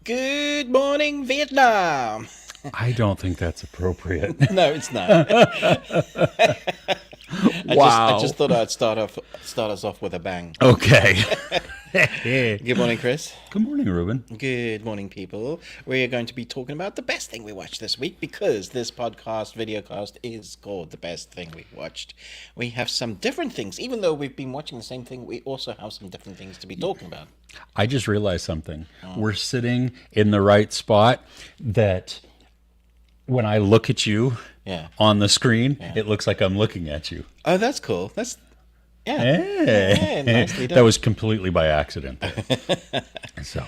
Good morning, Vietnam. I don't think that's appropriate. No, it's not. I Wow. just thought I'd start us off with a bang. Okay. Good morning, Chris. Good morning, Ruben. Good morning, people. We are going to be talking about the best thing we watched this week because this videocast is called The Best Thing We Watched. We have some different things. Even though we've been watching the same thing, we also have some different things to be talking about. I just realized something. We're sitting in the right spot that when I look at you on the screen, it looks like I'm looking at you. Oh, that's cool. Yeah, nicely done. That was completely by accident. So,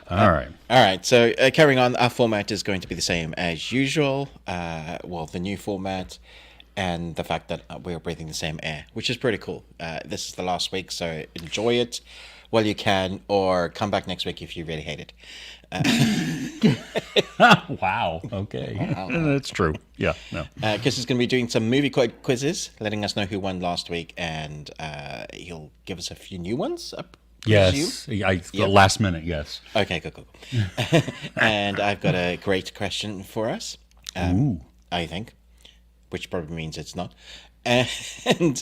all right. All right, so carrying on, our format is going to be the same as usual. The new format and the fact that we're breathing the same air, which is pretty cool. This is the last week, so enjoy it while you can, or come back next week if you really hate it. Wow. Okay. That's true. Yeah. No. Chris is going to be doing some movie quizzes, letting us know who won last week, and he'll give us a few new ones. Yes. Last minute. Yes. Okay, cool. And I've got a great question for us. I think, which probably means it's not. And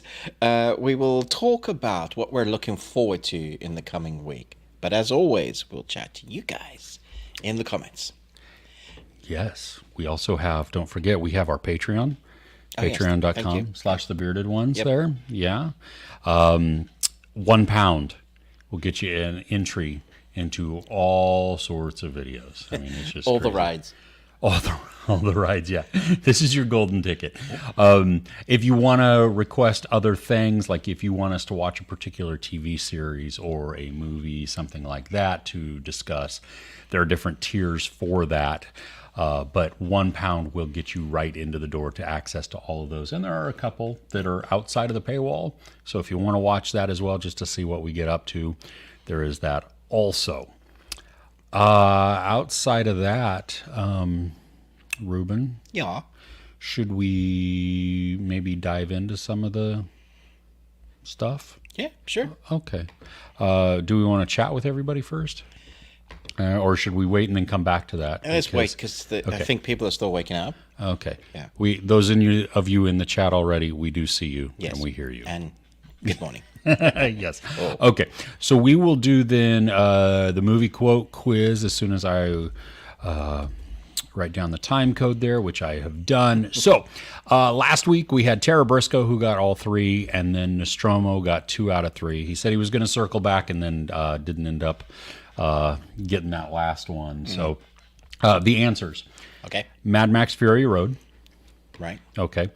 we will talk about what we're looking forward to in the coming week. But as always, we'll chat to you guys in the comments. Yes. We also have, don't forget, we have our Patreon. Patreon.com/thebeardedOnes there. Yeah. £1 will get you an entry into all sorts of videos. I mean, it's just all crazy. The rides. All the rides, yeah. This is your golden ticket. If you want to request other things, like if you want us to watch a particular TV series or a movie, something like that to discuss, there are different tiers for that. But £1 will get you right into the door to access to all of those. And there are a couple that are outside of the paywall. So if you want to watch that as well, just to see what we get up to, there is that also. Outside of that, Ruben, Yeah. should we maybe dive into some of the stuff? Yeah, sure. Okay. Do we want to chat with everybody first? Or should we wait and then come back to that? Let's wait because I think people are still waking up. Okay. Yeah. Those of you in the chat already, we do see you and we hear you. And good morning. Yes. Oh. Okay. So we will do then the movie quote quiz as soon as I write down the time code there, which I have done. So last week we had Tara Briscoe who got all 3, and then Nostromo got 2 out of 3. He said he was going to circle back and then didn't end up getting that last one. So the answers. Okay. Mad Max Fury Road. Right. Okay.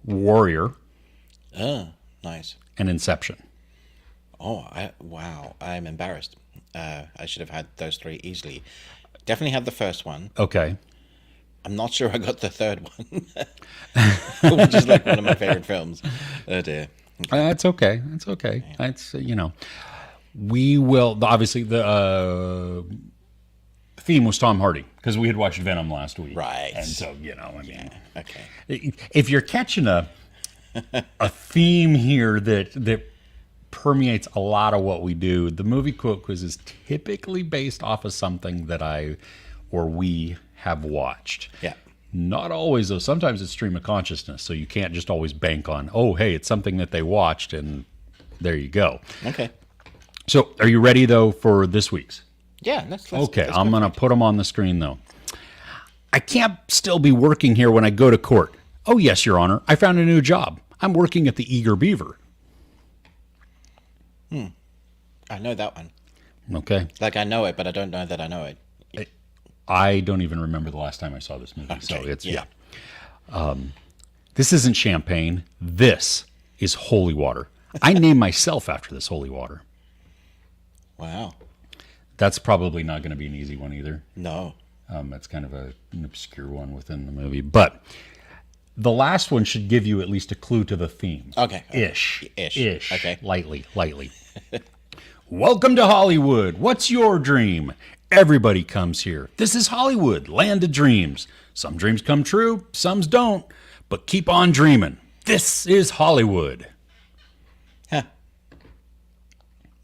Warrior. Oh, nice. And Inception. Oh, wow. I'm embarrassed. I should have had those 3 easily. Definitely had the first one. Okay. I'm not sure I got the third one, which is like one of my favorite films. Oh, dear. That's okay. That's okay. That's, we will, obviously, the theme was Tom Hardy because we had watched Venom last week. Right. And so, I mean, okay. If you're catching a theme here that permeates a lot of what we do, the movie quote quiz is typically based off of something that we have watched. Yeah. Not always, though. Sometimes it's stream of consciousness, so you can't just always bank on, oh, hey, it's something that they watched, and there you go. Okay. So are you ready, though, for this week's? Yeah. Let's I'm going to put them on the screen, though. I can't still be working here when I go to court. Oh, yes, Your Honor. I found a new job. I'm working at the Eager Beaver. I know that one. Okay. Like I know it, but I don't know that I know it. I don't even remember the last time I saw this movie. Okay, so it's, yeah. This isn't champagne. This is holy water. I named myself after this holy water. Wow. That's probably not going to be an easy one either. No. That's kind of an obscure one within the movie. But the last one should give you at least a clue to the theme. Okay. Ish. Okay. Lightly. Welcome to Hollywood. What's your dream? Everybody comes here. This is Hollywood, land of dreams. Some dreams come true, some don't. But keep on dreaming. This is Hollywood. Huh.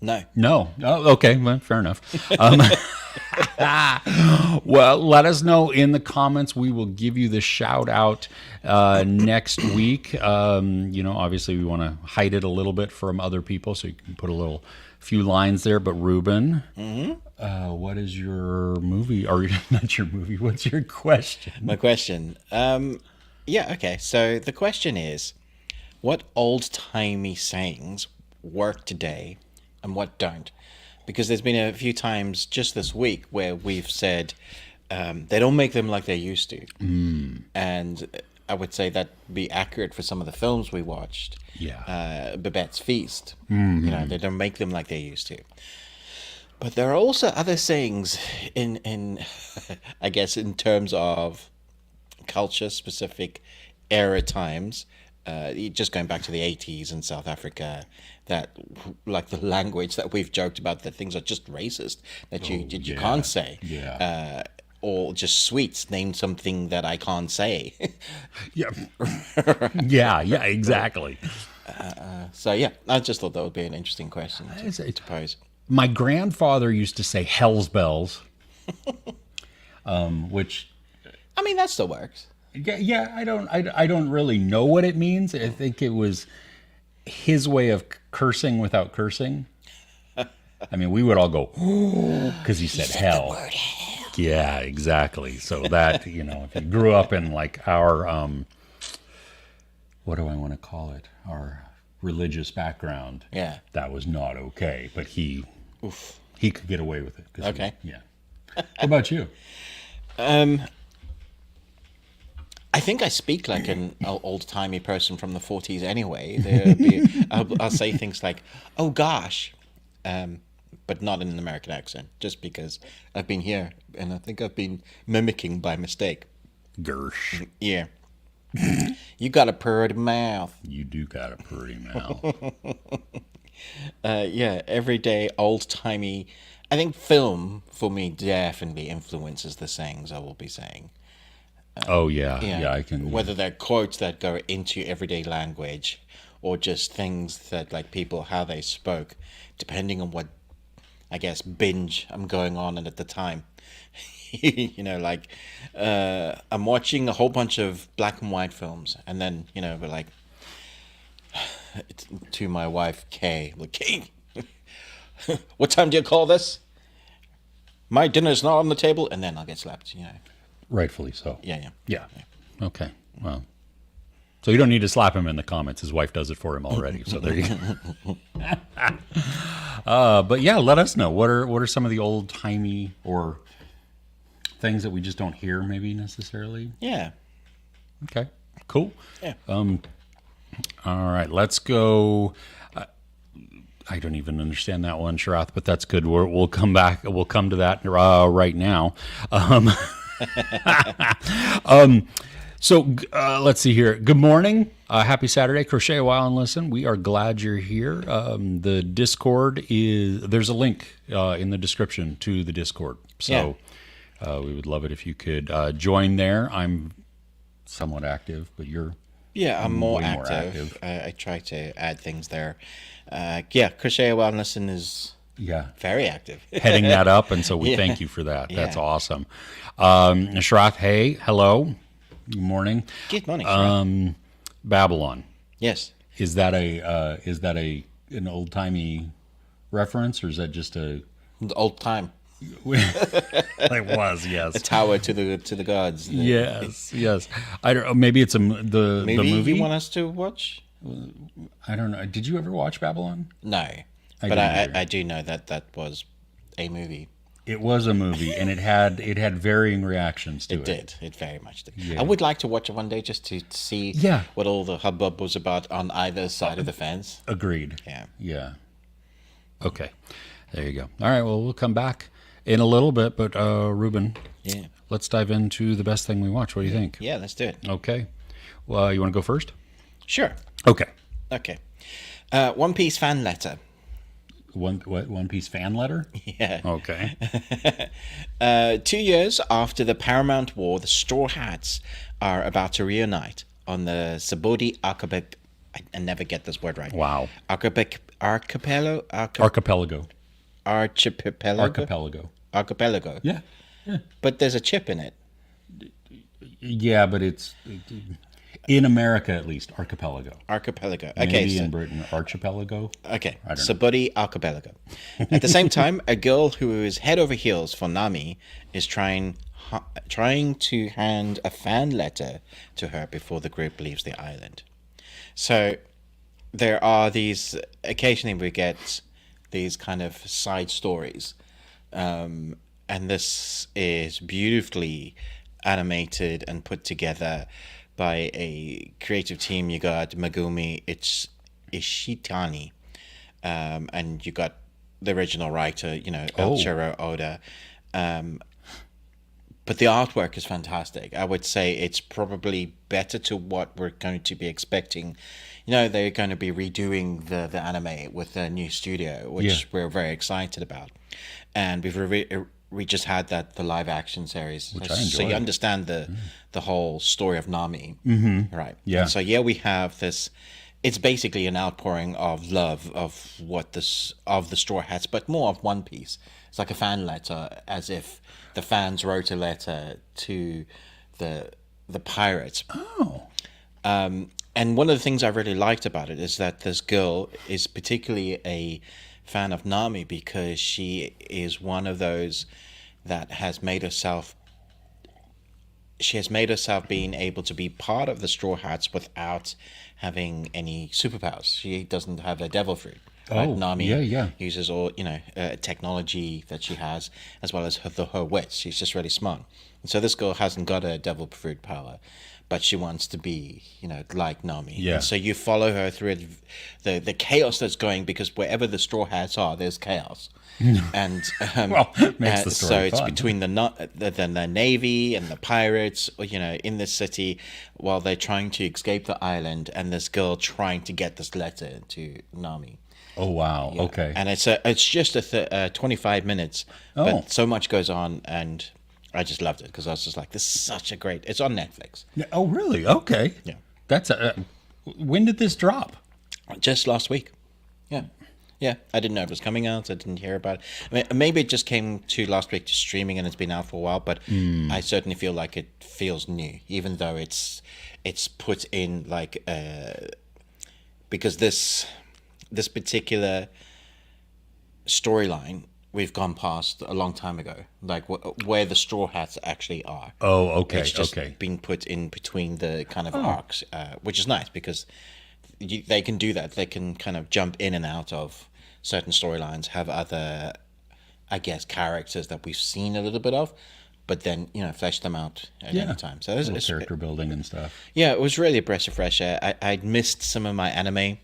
No. No. Oh, okay. Well, fair enough. Well, let us know in the comments. We will give you the shout out next week. Obviously, we want to hide it a little bit from other people, so you can put a few lines there. But Ruben, what is your movie? Or not your movie? What's your question? My question. Okay. So the question is, what old-timey sayings work today and what don't? Because there's been a few times just this week where we've said they don't make them like they used to. And I would say that'd be accurate for some of the films we watched. Yeah. Babette's Feast. They don't make them like they used to. But there are also other sayings in I guess, in terms of culture-specific era times. Just going back to the 80s in South Africa, that like the language that we've joked about, that things are just racist, that you can't say. Yeah. Or just sweets, name something that I can't say. Yeah. yeah, exactly. I just thought that would be an interesting question to pose. My grandfather used to say hell's bells, which... I mean, that still works. Yeah, I don't really know what it means. I think it was his way of cursing without cursing. I mean, we would all go, because he said hell. The word hell. Yeah, exactly. So that, if you grew up in like our, what do I want to call it? Our religious background. Yeah. That was not okay, but he could get away with it. Okay. What about you? I think I speak like an old-timey person from the 40s anyway. I'll say things like, oh gosh, but not in an American accent, just because I've been here and I think I've been mimicking by mistake. Gersh. Yeah. You got a pretty mouth. You do got a pretty mouth. Everyday old-timey. I think film, for me, definitely influences the sayings I will be saying. Yeah, I can. Whether they're quotes that go into everyday language or just things that, like, people, how they spoke, depending on what, I guess, binge I'm going on at the time. I'm watching a whole bunch of black and white films, and then, we're like, to my wife, Kay, like, Kay, what time do you call this? My dinner's not on the table, and then I'll get slapped, Rightfully so. Yeah. Okay. Well, so you don't need to slap him in the comments. His wife does it for him already. So there you go. But yeah, let us know. What are some of the old timey or things that we just don't hear maybe necessarily? Yeah. Okay. Cool. Yeah. All right. Let's go. I don't even understand that one, Sharath, but that's good. We'll come back. We'll come to that right now. So let's see here. Good morning. Happy Saturday. Crochet a while and listen. We are glad you're here. The Discord there's a link in the description to the Discord. So we would love it if you could join there. I'm somewhat active, but you're I'm more active. I try to add things there. Crochet a while and listen is very active. Heading that up, and so we thank you for that. That's awesome. Sharath, hey, hello. Good morning. Good morning, Sharath. Babylon. Yes. Is that an old timey reference, or is that just a old time? It was, yes. A tower to the gods. Yes. I don't know. Maybe it's the movie you want us to watch. I don't know. Did you ever watch Babylon? No, but I do know that was a movie. It was a movie, and it had varying reactions to it. It did. It very much did. Yeah. I would like to watch it one day just to see what all the hubbub was about on either side of the fence. Agreed. Yeah. Okay. There you go. All right. Well, we'll come back in a little bit, but Ruben, let's dive into the best thing we watch. What do you think? Yeah, let's do it. Okay. Well, you want to go first? Sure. Okay. One Piece fan letter. One Piece fan letter? Yeah. Okay. 2 years after the Paramount War, the Straw Hats are about to reunite on the Sabodi Archipelago. I never get this word right. Wow. Archipelago. Archipelago. archipelago. Yeah. But there's a chip in it. Yeah, but it's in America at least archipelago. Archipelago. Maybe Okay, in Britain archipelago. okay. I don't So know. buddy archipelago. At the same time, a girl who is head over heels for Nami is trying to hand a fan letter to her before the group leaves the island. So there are these, occasionally we get these kind of side stories, and this is beautifully animated and put together by a creative team. You got Megumi Ishitani, and you got the original writer, Elchiro Oda. But the artwork is fantastic. I would say it's probably better to what we're going to be expecting. They're going to be redoing the anime with a new studio, which we're very excited about. And we just had the live action series, Which I so you enjoyed. understand the whole story of Nami, right? Yeah. And so we have this. It's basically an outpouring of love of of the Straw Hats, but more of One Piece. It's like a fan letter, as if the fans wrote a letter to the pirates. Oh. And one of the things I really liked about it is that this girl is particularly a fan of Nami because she is one of those that has made herself. She has made herself being able to be part of the Straw Hats without having any superpowers. She doesn't have a devil fruit. Right? Oh, Nami yeah. uses all technology that she has, as well as her wits. She's just really smart. And so this girl hasn't got a devil fruit power, but she wants to be, like Nami. Yeah. And so you follow her through the chaos that's going, because wherever the Straw Hats are, there's chaos. And Well, makes the story so it's fun. between the navy and the pirates, in this city, while they're trying to escape the island, and this girl trying to get this letter to Nami. Oh wow. Okay. And it's just 25 minutes, Oh. but so much goes on, and I just loved it because I was just like, this is such a great. It's on Netflix. Oh really? Okay. Yeah. That's when did this drop? Just last week. Yeah, I didn't know it was coming out. I didn't hear about it. I mean, maybe it just came to last week to streaming and it's been out for a while, but I certainly feel like it feels new, even though it's put in like because this particular storyline we've gone past a long time ago, like where the Straw Hats actually are. Oh, okay. It's just Okay. being put in between the kind of arcs, which is nice because they can do that. They can kind of jump in and out of certain storylines, have other, I guess, characters that we've seen a little bit of, but then flesh them out at any time. So Little character building and stuff. yeah, it was really a breath of fresh air. I'd missed some of my anime,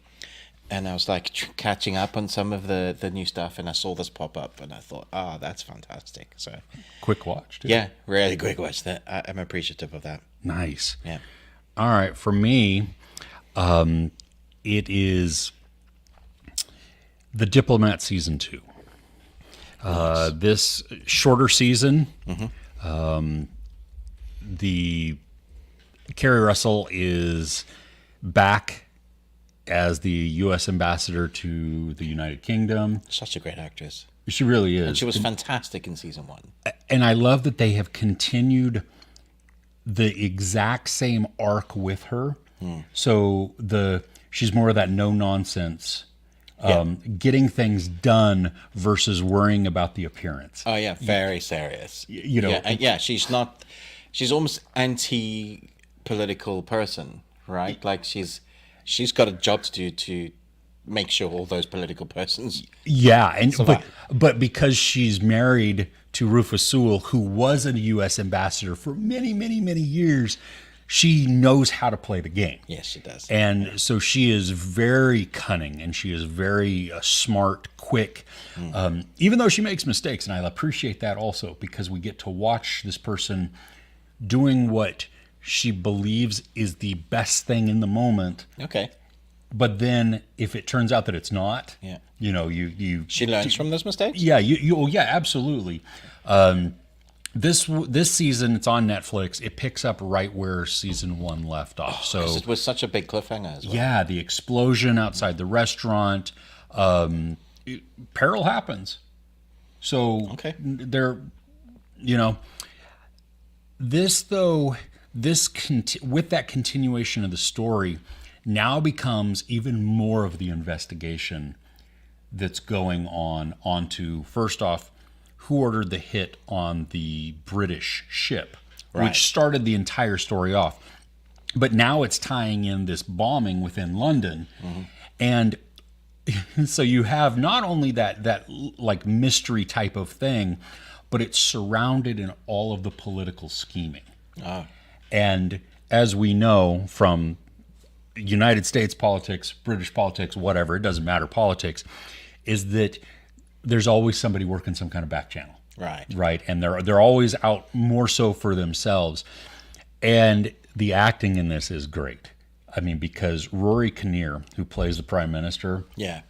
and I was like catching up on some of the new stuff, and I saw this pop up, and I thought, that's fantastic. So Quick watch. Too. yeah, really quick watch that. I'm appreciative of that. Nice. Yeah. All right. For me, it is the Diplomat season 2. This shorter season, the Kerry Russell is back as the U.S. ambassador to the United Kingdom. Such a great actress. She really is. She was fantastic in season 1. And I love that they have continued the exact same arc with her. So she's more of that no nonsense, getting things done versus worrying about the appearance. Oh yeah, very serious. Yeah, she's almost anti-political person, right? Like she's got a job to do to make sure all those political persons. Yeah, and but because she's married to Rufus Sewell, who was a U.S. ambassador for many, many, many years, she knows how to play the game. Yes, she does. And so she is very cunning, and she is very smart, quick, even though she makes mistakes. And I appreciate that also, because we get to watch this person doing what she believes is the best thing in the moment. Okay. But then if it turns out that it's not, Yeah. she learns from those mistakes? Yeah, yeah, absolutely. This season, it's on Netflix. It picks up right where season 1 left off. So 'Cause it was such a big cliffhanger as well. yeah, the explosion outside the restaurant. Peril happens. So Okay. they're, you know, this though, with that continuation of the story now becomes even more of the investigation that's going on onto, first off, who ordered the hit on the British ship, Right. which started the entire story off. But now it's tying in this bombing within London. And so you have not only that like mystery type of thing, but it's surrounded in all of the political scheming. And as we know from United States politics, British politics, whatever, it doesn't matter, politics, is that there's always somebody working some kind of back channel. Right. And they're always out more so for themselves. And the acting in this is great. I mean, because Rory Kinnear, who plays the Prime Minister, Yeah.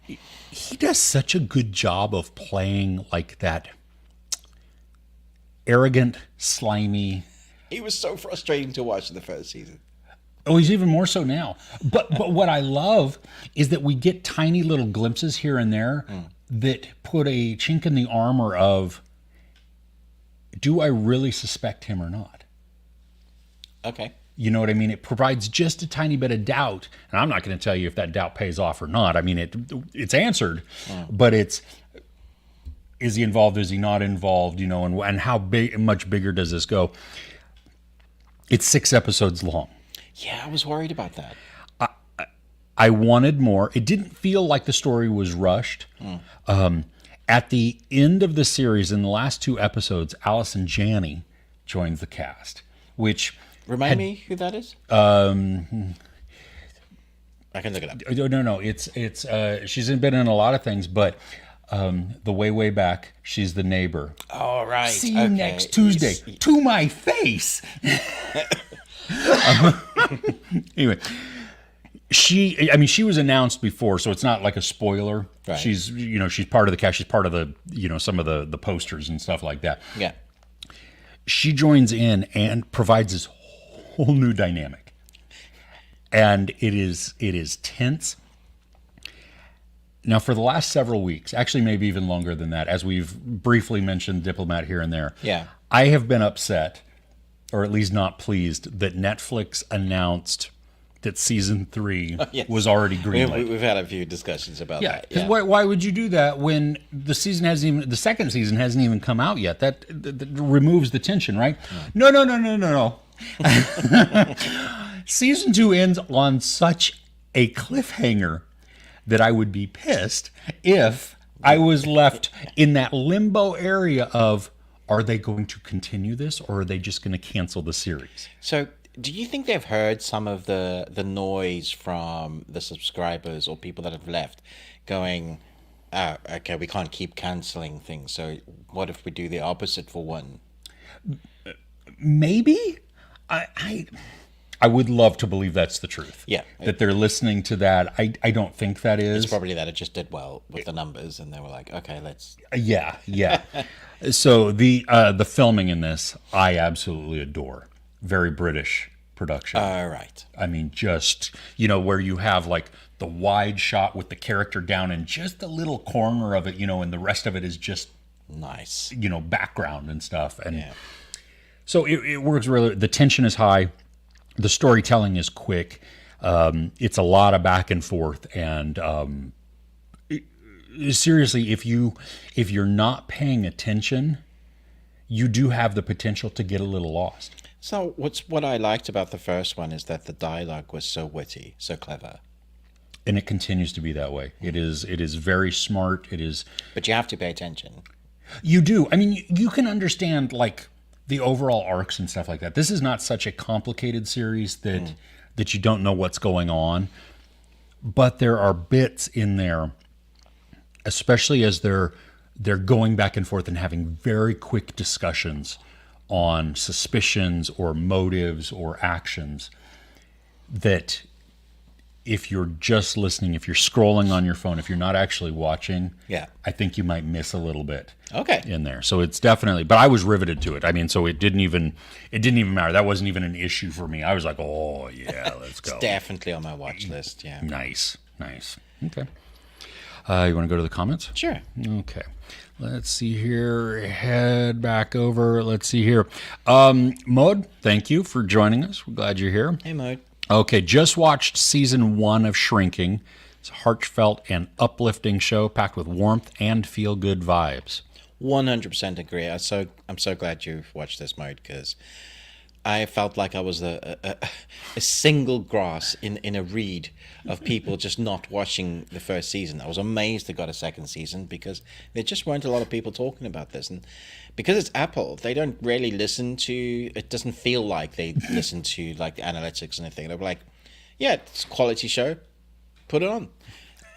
he does such a good job of playing like that arrogant, slimy. He was so frustrating to watch in the first season. Oh, he's even more so now. But what I love is that we get tiny little glimpses here and there that put a chink in the armor of, do I really suspect him or not? Okay. You know what I mean? It provides just a tiny bit of doubt. And I'm not going to tell you if that doubt pays off or not. I mean, it's answered, but it's, is he involved? Is he not involved? You know, and how much bigger does this go? It's 6 episodes long. Yeah, I was worried about that. I wanted more. It didn't feel like the story was rushed. At the end of the series, in the last 2 episodes, Allison Janney joins the cast, which... Remind me who that is? I can look it up. No. It's she's been in a lot of things, but the way back, she's the neighbor. Oh, right. See you next Tuesday. To my face. Anyway, she was announced before, so it's not like a spoiler. Right. She's part of the cast. She's part of the, some of the posters and stuff like that. Yeah. She joins in and provides this whole new dynamic, and it is tense. Now, for the last several weeks, actually maybe even longer than that, as we've briefly mentioned Diplomat here and there, Yeah. I have been upset, or at least not pleased, that Netflix announced that season 3 was already greenlit. We've had a few discussions about that. Yeah. Why would you do that when the second season hasn't even come out yet? That removes the tension, right? No. Season 2 ends on such a cliffhanger that I would be pissed if I was left in that limbo area of, are they going to continue this, or are they just going to cancel the series? So, do you think they've heard some of the noise from the subscribers or people that have left going, oh, okay, we can't keep canceling things, so what if we do the opposite for one? Maybe. I would love to believe that's the truth. Yeah. That they're listening to that. I don't think that is. It's probably that it just did well with the numbers, and they were like, okay, let's... Yeah. So the filming in this, I absolutely adore. Very British production. Right. I mean, just, where you have like the wide shot with the character down in just a little corner of it, and the rest of it is just Nice. Background and stuff. And so it works really. The tension is high. The storytelling is quick. It's a lot of back and forth. And seriously, if you're not paying attention, you do have the potential to get a little lost. So what I liked about the first one is that the dialogue was so witty, so clever. And it continues to be that way. It is very smart. It is. But you have to pay attention. You do. I mean, you can understand like the overall arcs and stuff like that. This is not such a complicated series that you don't know what's going on. But there are bits in there, especially as they're going back and forth and having very quick discussions on suspicions or motives or actions, that if you're just listening, if you're scrolling on your phone, if you're not actually watching, I think you might miss a little bit in there. So it's definitely, but I was riveted to it. I mean, so it didn't even matter. That wasn't even an issue for me. I was like, oh yeah, let's go. It's definitely on my watch list. Yeah. Nice. Okay. You want to go to the comments? Sure. Okay. Let's see here. Head back over. Let's see here. Maud, thank you for joining us. We're glad you're here. Hey, Maud. Okay, just watched season 1 of Shrinking. It's a heartfelt and uplifting show packed with warmth and feel-good vibes. 100% agree. I'm so glad you've watched this, Maud, because I felt like I was a single grass in a reed of people just not watching the first season. I was amazed they got a second season because there just weren't a lot of people talking about this. And because it's Apple, they don't really listen to, it doesn't feel like they listen to like the analytics and anything. They're like, yeah, it's a quality show, put it on.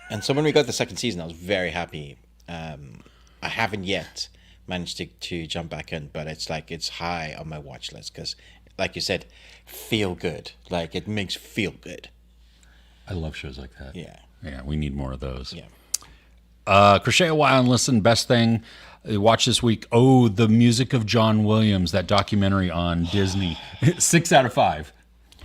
And so when we got the second season, I was very happy. I haven't yet managed to jump back in, but it's high on my watch list because, like you said, feel good. Like it makes feel good. I love shows like that. Yeah, we need more of those. Yeah. Crochet a while and listen. Best thing watch this week. Oh, the music of John Williams, that documentary on Disney. 6 out of 5.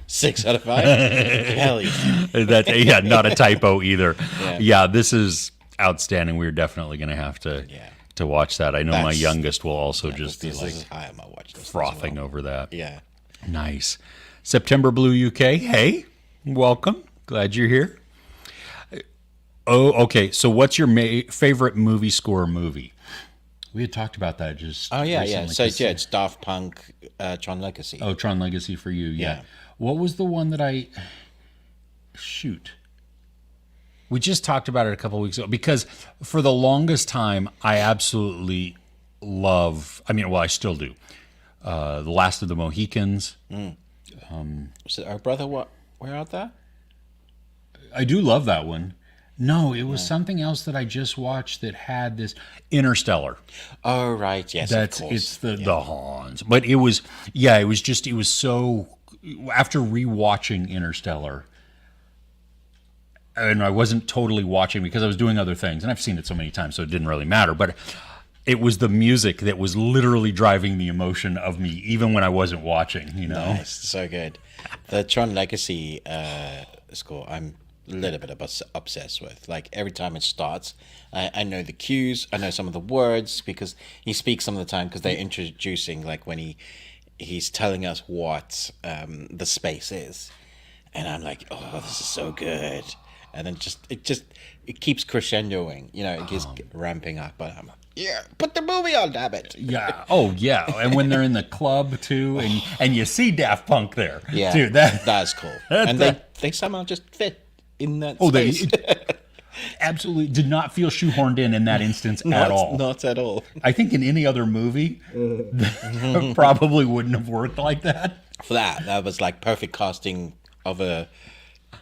6 out of 5. Hell yeah. Not a typo either. Yeah. This is outstanding. We're definitely going to have to watch that. I know my youngest will also just be like high on my watch list frothing over that. Yeah. Nice. September Blue UK. Hey, welcome. Glad you're here. Oh, okay. So what's your favorite movie score movie? We had talked about that just recently. So it's Daft Punk, Tron Legacy. Oh, Tron Legacy for you, yeah. What was the one that shoot. We just talked about it a couple of weeks ago because for the longest time, I absolutely I still do. The Last of the Mohicans. Was it Our Brother Where Art Thou? I do love that one. No, it was something else that I just watched that had this Interstellar. Oh, right. Yes, of course. It's the Hans. But it was so, after rewatching Interstellar, and I wasn't totally watching because I was doing other things, and I've seen it so many times, so it didn't really matter. But it was the music that was literally driving the emotion of me, even when I wasn't watching. Nice, so good. The Tron Legacy score, I'm a little bit obsessed with. Like every time it starts, I know the cues, I know some of the words because he speaks some of the time because they're introducing, like when he's telling us what the space is, and I'm like, oh, this is so good. And then it keeps crescendoing, it keeps ramping up. But I'm like, yeah, put the movie on, damn it. Yeah. Oh, yeah. And when they're in the club too, and you see Daft Punk there, yeah, dude, that's cool. And they somehow just fit in that space. They absolutely did not feel shoehorned in that instance at all. Not at all. I think in any other movie, that probably wouldn't have worked like that. For that was like perfect casting of a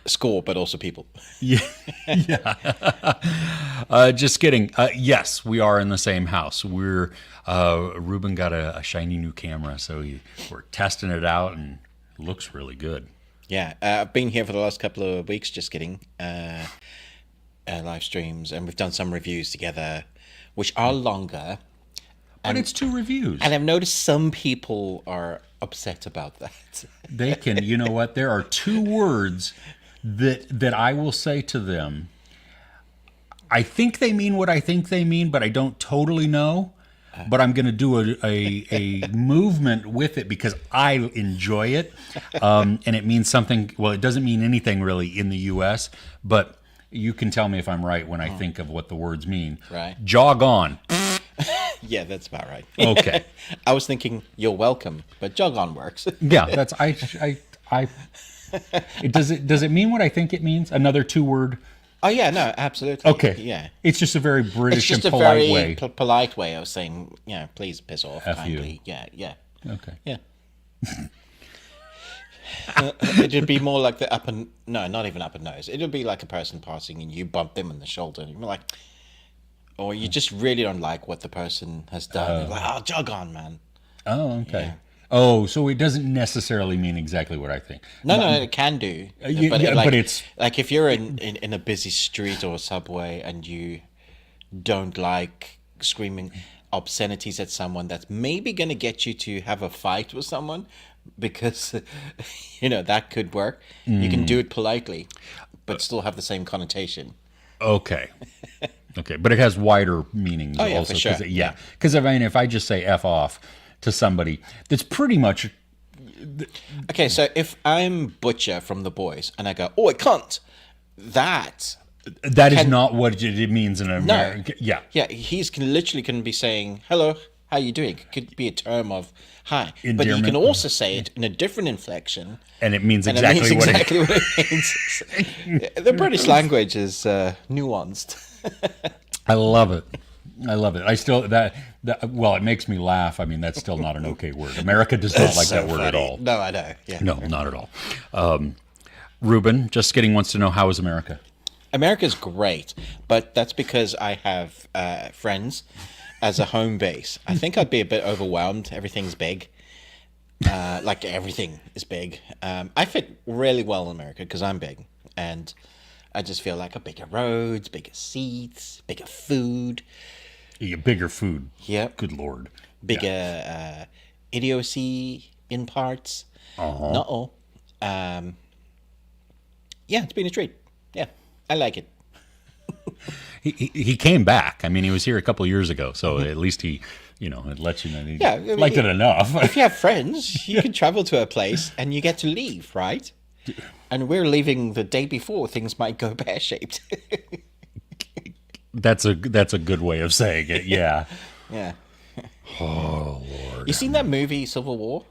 score, but also people. Yeah. Just kidding. Yes, we are in the same house. We're Ruben got a shiny new camera, so we're testing it out, and it looks really good. Yeah, I've been here for the last couple of weeks, just kidding. Live streams, and we've done some reviews together, which are longer. But it's 2 reviews. And I've noticed some people are upset about that. They can, you know what? There are 2 words that I will say to them. I think they mean what I think they mean, but I don't totally know. But I'm going to do a movement with it because I enjoy it. And it means something. Well, it doesn't mean anything really in the U.S., but you can tell me if I'm right when I think of what the words mean. Right. Jog on. Yeah, that's about right. Okay. I was thinking you're welcome, but jog on works. Yeah, that's does it mean what I think it means? Another 2-word. Oh yeah, no, absolutely. Okay. Yeah. It's just a very British and polite way. Polite way of saying, please piss off kindly. You. Yeah. Okay. Yeah. It'd be more like not even up a nose. It'd be like a person passing and you bump them in the shoulder and you're like, or you just really don't like what the person has done. You're like, jog on, man. Oh, okay. Yeah. Oh, so it doesn't necessarily mean exactly what I think. No, it can do. But it's like if you're in a busy street or a subway and you don't like screaming obscenities at someone that's maybe going to get you to have a fight with someone because, that could work. You can do it politely, but still have the same connotation. Okay. Okay, but it has wider meanings yeah, also. for sure. Because I mean, if I just say "f off" to somebody, that's pretty much Okay, so if I'm Butcher from The Boys and I go, "Oh, I can't," that that is not what it means in no, America. Yeah, he's literally can be saying, "Hello, how you doing?" It could be a term of "hi," but you Endearment. can also say it in a different inflection, and it means and exactly, it means what exactly what it means. The British language is nuanced. I love it. I love it. I still well, it makes me laugh. I mean, that's still not an okay word. America does not like So that word at funny. all. No, I know. Yeah. No, not at all. Ruben, just getting wants to know, how is America? America's great, but that's because I have friends as a home base. I think I'd be a bit overwhelmed. Everything's big. Like everything is big. I fit really well in America because I'm big, and I just feel like a bigger roads, bigger seats, bigger food. Yeah, bigger food. Yep. Good Lord. Bigger idiocy in parts. Not all. Yeah, it's been a treat. Yeah, I like it. He came back. I mean, he was here a couple of years ago, so at least he, it lets you know he Yeah, I mean, liked it enough. If you have friends, you can travel to a place and you get to leave, right? And we're leaving the day before things might go pear-shaped. That's a good way of saying it. Yeah. Yeah. Oh Lord. You seen that movie, Civil War?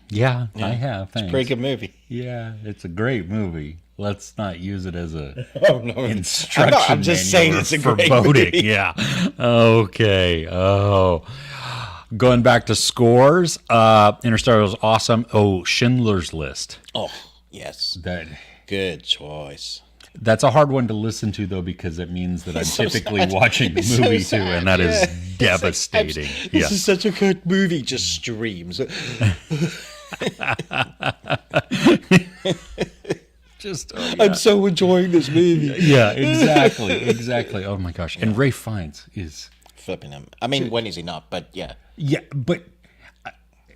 Yeah, I have. Thanks. Pretty good movie. Yeah, it's a great movie. Let's not use it as a I'm instruction not, I'm just saying manual it's a for great voting. movie. Yeah. Okay. Oh. Going back to scores, Interstellar was awesome. Oh, Schindler's List. Oh, yes. That Good choice. That's a hard one to listen to, though, because it means that I'm so typically sad. watching the It's so movie too, sad, and that is yeah. devastating. This is such a good movie. Just streams. Just I'm so enjoying this movie. yeah, exactly. Oh my gosh! And Ray Fiennes is Flipping him. I mean, when is he not? But yeah. but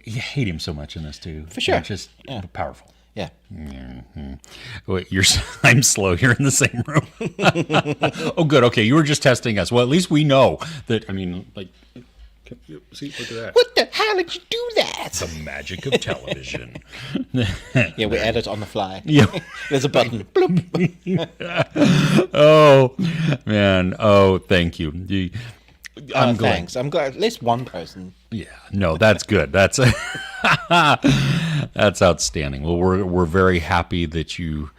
you hate him so much in this too. For sure. Just powerful. Yeah. Wait, I'm slow. You're in the same room. Oh, good. Okay, you were just testing us. Well, at least we know that. I mean, like, see, look at that. What the hell did you do that? The magic of television. Yeah, we edit on the fly. Yeah. There's a button. Bloop. Oh man. Oh, thank you. I'm glad. Thanks. I'm glad at least one person. Yeah. No, that's good. That's that's outstanding. Well, we're very happy that you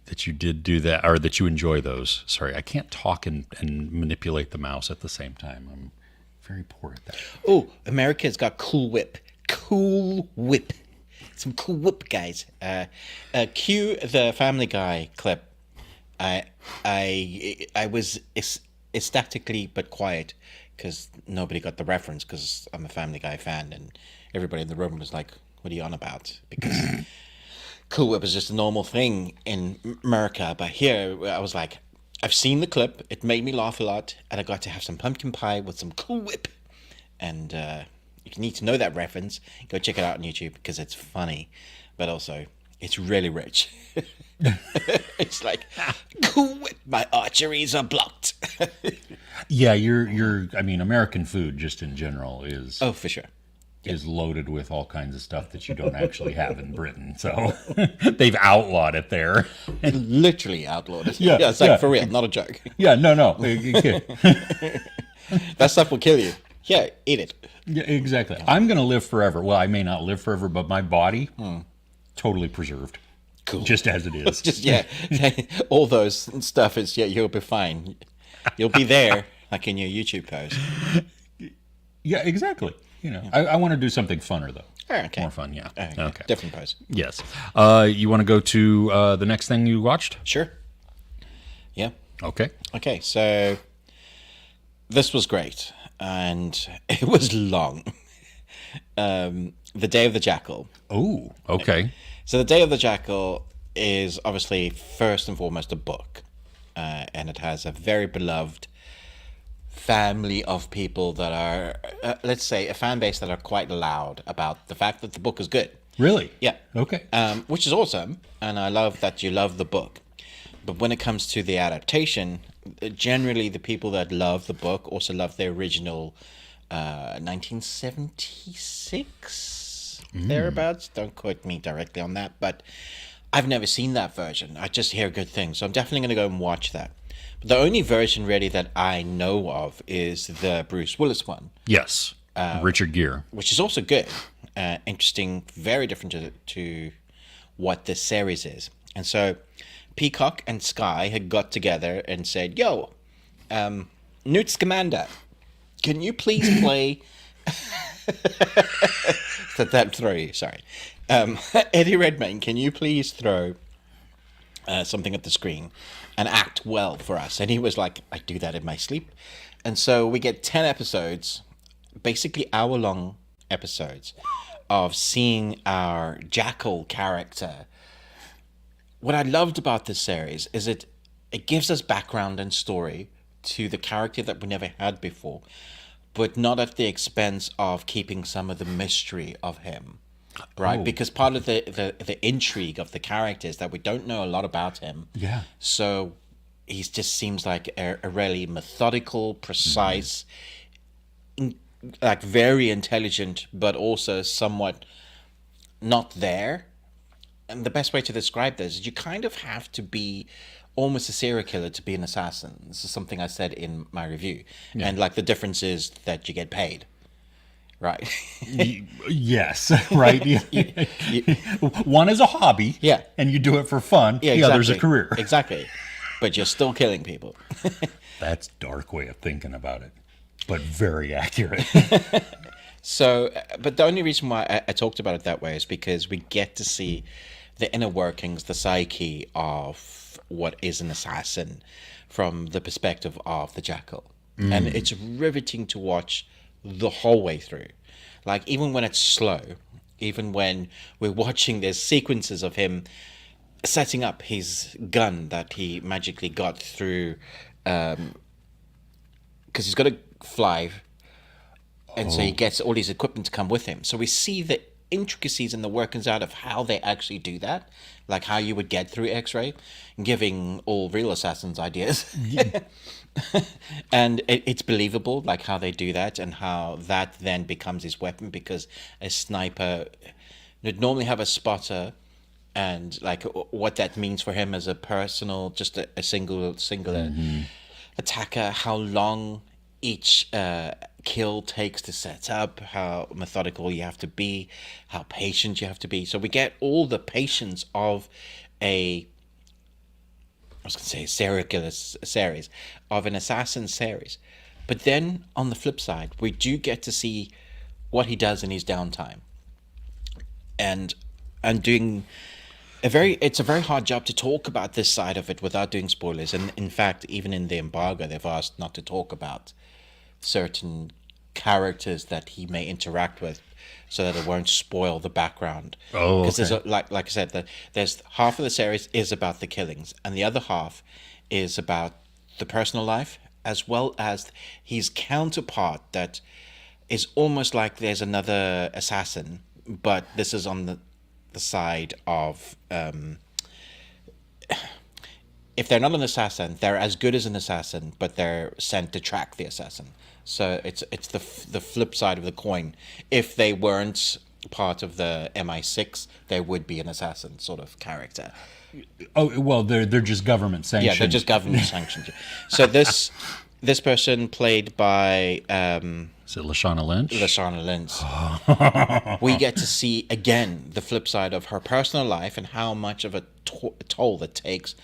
did do that, or that you enjoy those. Sorry, I can't talk and manipulate the mouse at the same time. I'm very poor at that. Oh, America's got Cool Whip. Cool Whip. Some Cool Whip guys. Cue the Family Guy clip. I was ecstatically but quiet because nobody got the reference because I'm a Family Guy fan and everybody in the room was like, what are you on about? Because Cool Whip is just a normal thing in America. But here I was like, I've seen the clip. It made me laugh a lot. And I got to have some pumpkin pie with some Cool Whip. And if you need to know that reference, go check it out on YouTube because it's funny. But also, it's really rich. It's like, Cool Whip, my arteries are blocked. Yeah, I mean, American food just in general is Oh, for sure. is loaded with all kinds of stuff that you don't actually have in Britain. So they've outlawed it there. Literally outlawed it. Yeah, It's like yeah. for real, not a joke. Yeah, no. That stuff will kill you. Yeah, eat it. Yeah, exactly. I'm going to live forever. Well, I may not live forever, but my body, totally preserved. Cool. Just as it is. Just, yeah, all those stuff is, yeah, you'll be fine. You'll be there, like in your YouTube post. Yeah, exactly. I want to do something funner, though. Oh, okay. More fun, yeah. Okay. Different post. Yes. You want to go to the next thing you watched? Sure. Yeah. Okay. Okay, so this was great, and it was long. The Day of the Jackal. Oh, okay. So The Day of the Jackal is obviously first and foremost a book, and it has a very beloved family of people that are, let's say, a fan base that are quite loud about the fact that the book is good. Really? Yeah. Okay. Which is awesome, and I love that you love the book. But when it comes to the adaptation, generally the people that love the book also love the original 1976 thereabouts. Don't quote me directly on that, but I've never seen that version. I just hear good things, so I'm definitely going to go and watch that. But the only version really that I know of is the Bruce Willis one. Yes. Richard Gere. Which is also good. Interesting, very different to what this series is. And so Peacock and Sky had got together and said, yo, Newt Scamander, can you please play... that throw you, sorry. Eddie Redmayne, can you please throw something at the screen and act well for us? And he was like, I do that in my sleep. And so we get 10 episodes, basically hour-long episodes, of seeing our Jackal character. What I loved about this series is it gives us background and story to the character that we never had before, but not at the expense of keeping some of the mystery of him, right? Because part of the intrigue of the character is that we don't know a lot about him. Yeah. So he just seems like a really methodical, precise, like very intelligent, but also somewhat not there. And the best way to describe this is you kind of have to be almost a serial killer to be an assassin. This is something I said in my review. Yeah. And like the difference is that you get paid. Right. Yes. Right. One is a hobby. Yeah. And you do it for fun. Yeah, exactly. The other's a career. Exactly. But you're still killing people. That's a dark way of thinking about it, but very accurate. So, but the only reason why I talked about it that way is because we get to see the inner workings, the psyche of what is an assassin from the perspective of the Jackal. And it's riveting to watch the whole way through. Like, even when it's slow, even when we're watching, there's sequences of him setting up his gun that he magically got through, because he's got to fly, and so he gets all his equipment to come with him. So we see the intricacies and the workings out of how they actually do that, like how you would get through X-ray, giving all real assassins ideas. And it's believable, like how they do that and how that then becomes his weapon, because a sniper would normally have a spotter, and like what that means for him as a personal, just a singular attacker, how long each kill takes to set up, how methodical you have to be, how patient you have to be. So we get all the patience of a serial killer series, of an assassin series. But then on the flip side, we do get to see what he does in his downtime. And doing it's a very hard job to talk about this side of it without doing spoilers. And in fact, even in the embargo, they've asked not to talk about certain characters that he may interact with, so that it won't spoil the background. Because there's like I said, there's half of the series is about the killings, and the other half is about the personal life, as well as his counterpart that is almost like there's another assassin, but this is on the side of if they're not an assassin, they're as good as an assassin, but they're sent to track the assassin. So it's the flip side of the coin. If they weren't part of the MI6, they would be an assassin sort of character. Oh, well, they're just government sanctioned. Yeah, they're just government sanctioned. So this person played by is it Lashana Lynch? Lashana Lynch. We get to see again the flip side of her personal life and how much of a toll that takes,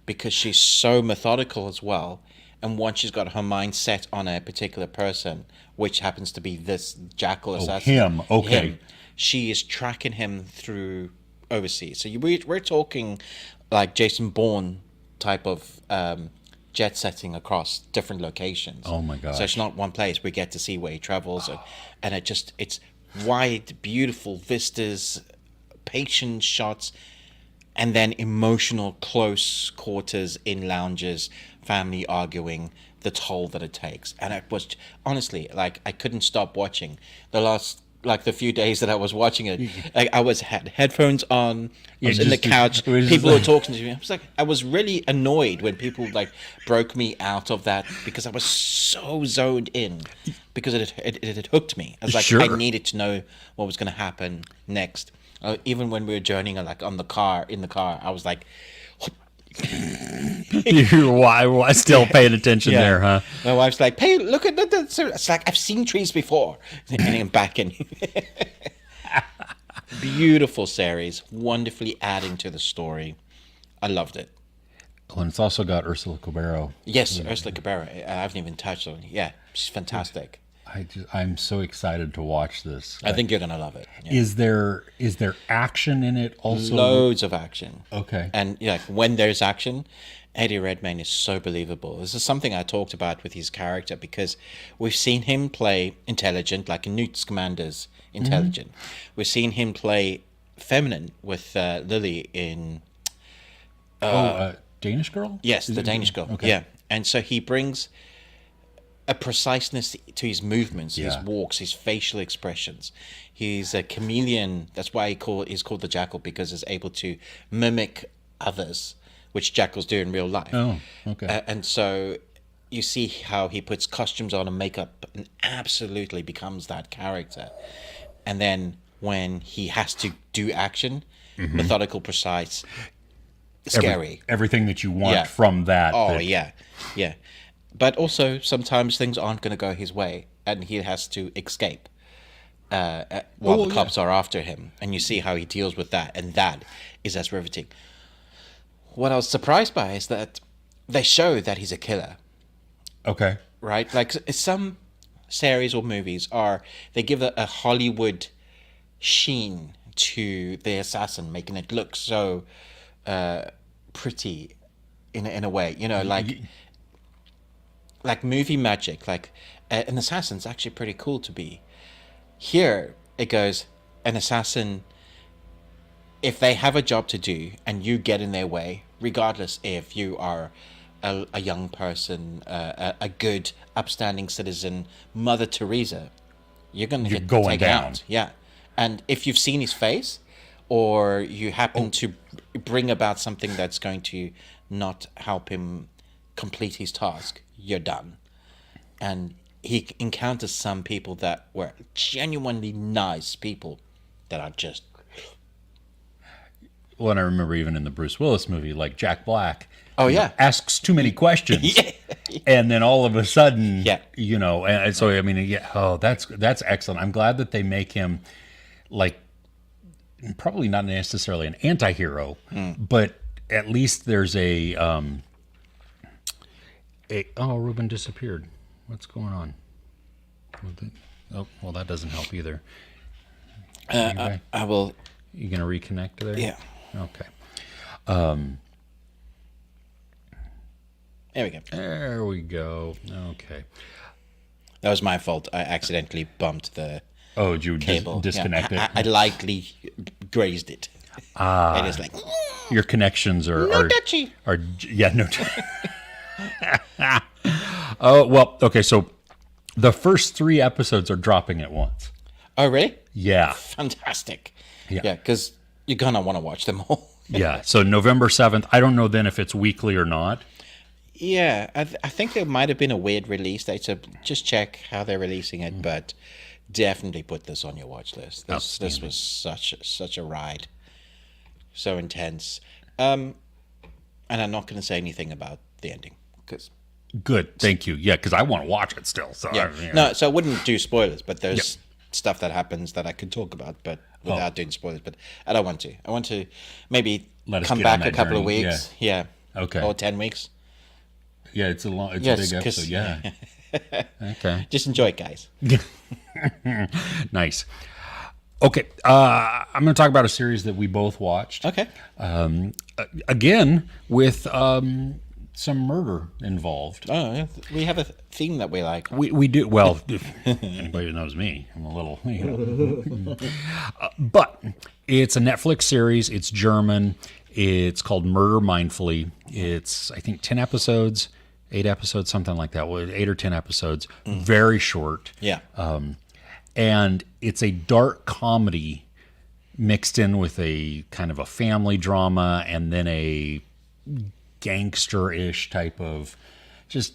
because she's so methodical as well. And once she's got her mind set on a particular person, which happens to be this Jackal assassin. Him, okay. She is tracking him through overseas. So we're talking like Jason Bourne type of jet setting across different locations. Oh my gosh. So it's not one place. We get to see where he travels. And it's wide, beautiful vistas, patient shots, and then emotional close quarters in lounges, family arguing, the toll that it takes. And it was honestly, like, I couldn't stop watching. The last like the few days that I was watching it. Like I had headphones on, I was Yeah, in the just- couch, it was just people were like- talking to me. I was really annoyed when people like broke me out of that because I was so zoned in because it had hooked me. I was like, Sure. I needed to know what was going to happen next. Even when we were journeying like in the car, I was like, Why still paying attention there, huh? My wife's like, "Hey, look at that!" It's like I've seen trees before, and I'm back in. Beautiful series, wonderfully adding to the story. I loved it. Oh, and it's also got Ursula Corbero. Yes, Ursula Cabrera. I haven't even touched on it. Yeah, she's fantastic. I'm so excited to watch this. I think you're gonna love it. Yeah. Is there action in it also? Loads of action. Okay. And when there's action, Eddie Redmayne is so believable. This is something I talked about with his character because we've seen him play intelligent, like Newt Scamander's intelligent. We've seen him play feminine with Lily in Danish Girl? Yes, the Danish girl. Okay. Yeah, and so he brings a preciseness to his movements, his Yeah. walks, his facial expressions. He's a chameleon. That's why he's called the Jackal, because he's able to mimic others, which jackals do in real life. Oh, okay. And so you see how he puts costumes on and makeup and absolutely becomes that character. And then when he has to do action, methodical, precise, scary. Everything that you want Yeah. from that. Oh, that- yeah. Yeah. But also, sometimes things aren't going to go his way, and he has to escape while the cops are after him. And you see how he deals with that, and that is as riveting. What I was surprised by is that they show that he's a killer, Okay. right? Like some series or movies they give a Hollywood sheen to the assassin, making it look so pretty in a way, like movie magic. Like an assassin's actually pretty cool to be. Here it goes, an assassin, if they have a job to do and you get in their way, regardless if you are a young person, a good, upstanding citizen, Mother Teresa, you're going to get going taken down. out. Yeah. And if you've seen his face, or you happen to bring about something that's going to not help him complete his task, you're done. And he encounters some people that were genuinely nice people that are just... Well, and I remember even in the Bruce Willis movie, like Jack Black. Oh, yeah. Asks too many questions. Yeah. And then all of a sudden, Yeah. and so, I mean, that's excellent. I'm glad that they make him like, probably not necessarily an anti-hero, but at least there's Ruben disappeared. What's going on? Oh, well, that doesn't help either. I will... You gonna reconnect there? Yeah. Okay. There we go. There we go. Okay. That was my fault. I accidentally bumped the Oh, did you cable. disconnect Yeah, it? I lightly grazed it. It is like... Your connections are No touchy. no. Oh well, okay. So the first 3 episodes are dropping at once. Oh, really? Yeah, Fantastic. Yeah. Yeah, because you're going to want to watch them all. yeah. So November 7th. I don't know then if it's weekly or not. Yeah, I think there might have been a weird release date, so just check how they're releasing it, but definitely put this on your watch list. This was such a ride. So intense. And I'm not going to say anything about the ending, because... Good. Thank you. Yeah, because I want to watch it still. So Yeah. No, so I wouldn't do spoilers, but there's stuff that happens that I could talk about, but without doing spoilers. But I don't want to. I want to maybe Let us come get on back a that couple of journey. weeks. Yeah. Okay. Or 10 weeks. Yeah, it's a Yes, big 'cause- episode. Yeah. Okay. Just enjoy it, guys. Nice. Okay. I'm going to talk about a series that we both watched. Okay. Again, with some murder involved. Oh, yeah. We have a theme that we like. We do. Well, anybody who knows me, I'm a little, but it's a Netflix series. It's German. It's called Murder Mindfully. It's, I think, 10 episodes, 8 episodes, something like that. 8 or 10 episodes. Very short. Yeah. And it's a dark comedy mixed in with a kind of a family drama and then a gangster-ish type of just.